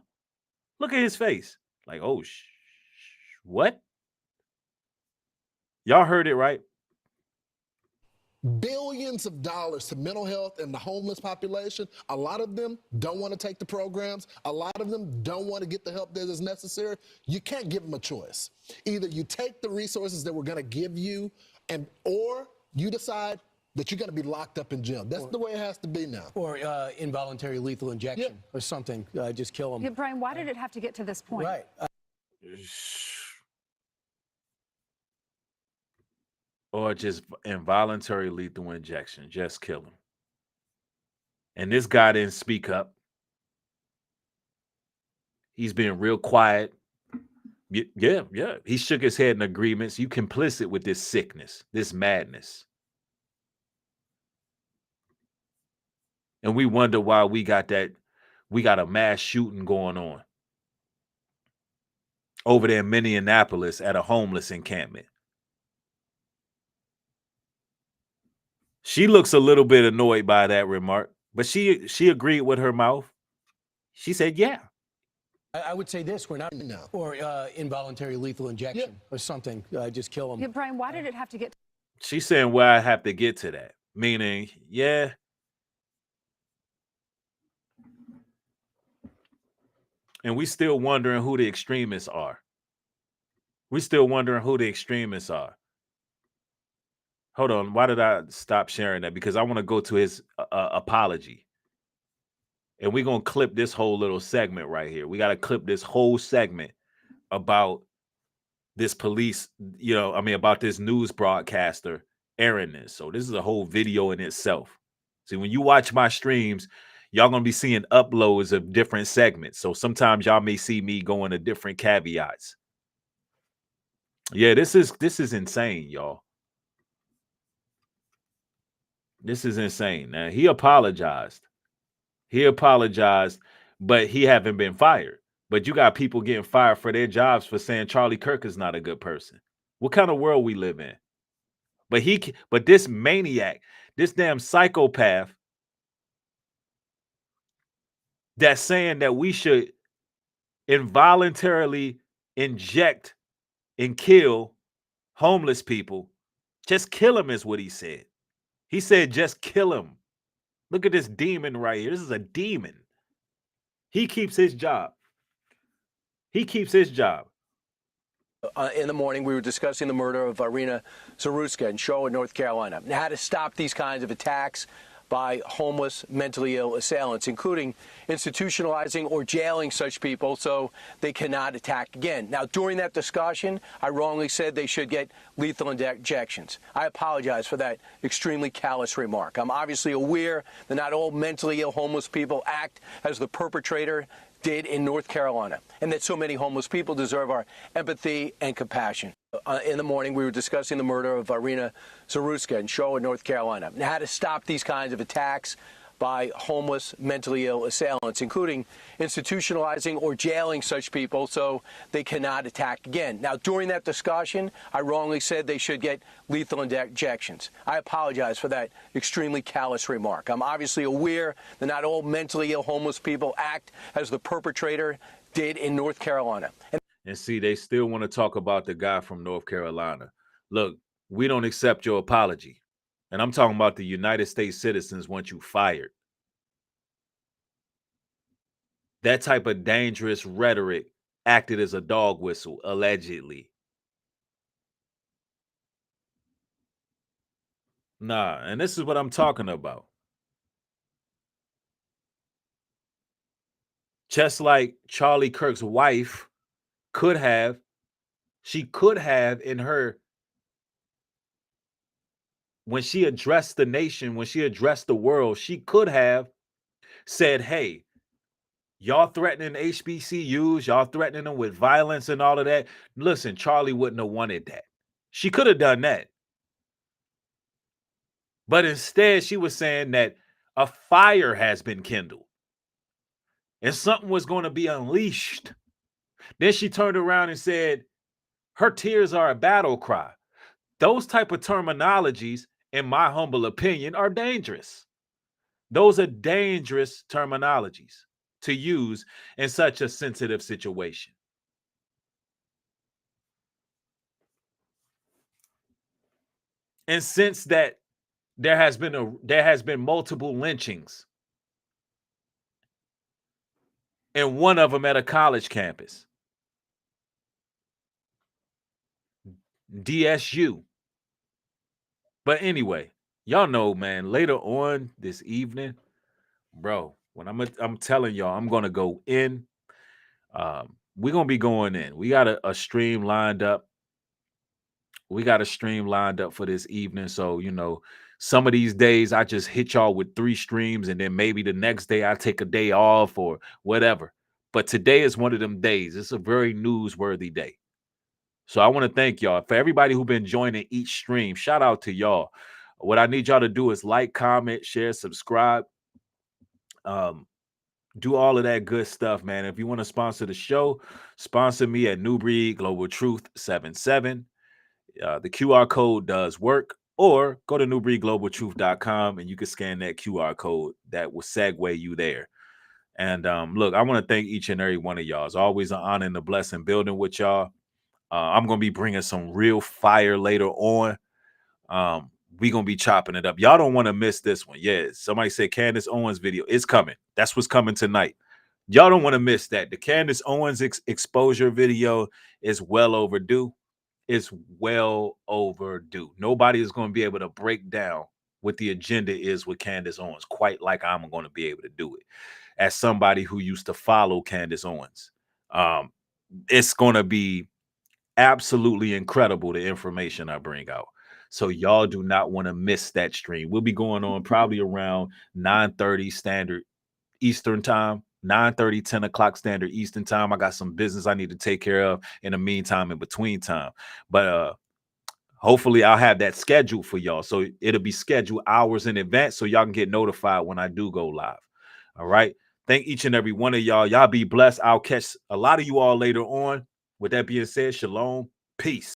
D: Look at his face. Like, oh, what? Y'all heard it right.
K: Billions of dollars to mental health and the homeless population. A lot of them don't want to take the programs. A lot of them don't want to get the help that is necessary. You can't give them a choice. Either you take the resources that we're going to give you, or you decide that you're going to be locked up in jail. That's the way it has to be now.
M: Or involuntary lethal injection or something. Just kill them.
I: Yeah, Brian, why did it have to get to this point?
M: Right.
D: Or just involuntary lethal injection. Just kill him. And this guy didn't speak up. He's been real quiet. Yeah. He shook his head in agreement. So you complicit with this sickness, this madness. And we wonder why we got a mass shooting going on over there in Minneapolis at a homeless encampment. She looks a little bit annoyed by that remark, but she agreed with her mouth. She said, yeah.
M: I would say this, we're not now. Or involuntary lethal injection or something. Just kill them.
I: Yeah, Brian, why did it have to get?
D: She's saying, well, I have to get to that. Meaning, yeah. And we still wondering who the extremists are. Hold on. Why did I stop sharing that? Because I want to go to his apology. And we're going to clip this whole little segment right here. We got to clip this whole segment about this police, about this news broadcaster airing this. So this is a whole video in itself. See, when you watch my streams, y'all going to be seeing uploads of different segments. So sometimes y'all may see me going to different caveats. Yeah, this is insane, y'all. This is insane. Now, he apologized. But he haven't been fired. But you got people getting fired for their jobs for saying Charlie Kirk is not a good person. What kind of world we live in? But this maniac, this damn psychopath that's saying that we should involuntarily inject and kill homeless people, just kill him is what he said. He said, just kill him. Look at this demon right here. This is a demon. He keeps his job. In
M: the morning, we were discussing the murder of Irina Zaruska in Charlotte, North Carolina, and how to stop these kinds of attacks by homeless, mentally ill assailants, including institutionalizing or jailing such people so they cannot attack again. Now, during that discussion, I wrongly said they should get lethal injections. I apologize for that extremely callous remark. I'm obviously aware that not all mentally ill homeless people act as the perpetrator did in North Carolina, and that so many homeless people deserve our empathy and compassion. In the morning, we were discussing the murder of Irina Zaruska in Charlotte, North Carolina, and how to stop these kinds of attacks by homeless, mentally ill assailants, including institutionalizing or jailing such people so they cannot attack again. Now, during that discussion, I wrongly said they should get lethal injections. I apologize for that extremely callous remark. I'm obviously aware that not all mentally ill homeless people act as the perpetrator did in North Carolina.
D: And see, they still want to talk about the guy from North Carolina. Look, we don't accept your apology. And I'm talking about the United States citizens want you fired. That type of dangerous rhetoric acted as a dog whistle, allegedly. Nah, and this is what I'm talking about. Just like Charlie Kirk's wife could have in her, when she addressed the nation, when she addressed the world, she could have said, hey, y'all threatening HBCUs, y'all threatening them with violence and all of that. Listen, Charlie wouldn't have wanted that. She could have done that. But instead, she was saying that a fire has been kindled and something was going to be unleashed. Then she turned around and said, her tears are a battle cry. Those type of terminologies, in my humble opinion, are dangerous. Those are dangerous terminologies to use in such a sensitive situation. And since that, there has been multiple lynchings, and one of them at a college campus. DSU. But anyway, y'all know, man, later on this evening, bro, when I'm telling y'all, I'm gonna go in. We're gonna be going in. We got a stream lined up. We got a stream lined up for this evening. So, some of these days I just hit y'all with 3 streams, and then maybe the next day I take a day off or whatever. But today is one of them days. It's a very newsworthy day. So I want to thank y'all for everybody who's been joining each stream. Shout out to y'all. What I need y'all to do is like, comment, share, subscribe. Do all of that good stuff, man. If you want to sponsor the show, sponsor me at Nubreed Global Truth 77. The QR code does work. Or go to nubreedglobaltruth.com and you can scan that QR code. That will segue you there. And look, I want to thank each and every one of y'all. It's always an honor and a blessing building with y'all. I'm going to be bringing some real fire later on. We're going to be chopping it up. Y'all don't want to miss this one. Yeah, somebody said Candace Owens video. It's coming. That's what's coming tonight. Y'all don't want to miss that. The Candace Owens exposure video is well overdue. It's well overdue. Nobody is going to be able to break down what the agenda is with Candace Owens, quite like I'm going to be able to do it. As somebody who used to follow Candace Owens, it's going to be absolutely incredible, the information I bring out. So y'all do not want to miss that stream. We'll be going on probably around 9:30 standard Eastern time, 9:30, 10 o'clock standard Eastern time. I got some business I need to take care of in the meantime, in between time. But hopefully I'll have that scheduled for y'all. So it'll be scheduled hours in advance so y'all can get notified when I do go live. All right. Thank each and every one of y'all. Y'all be blessed. I'll catch a lot of you all later on. With that being said, shalom, peace.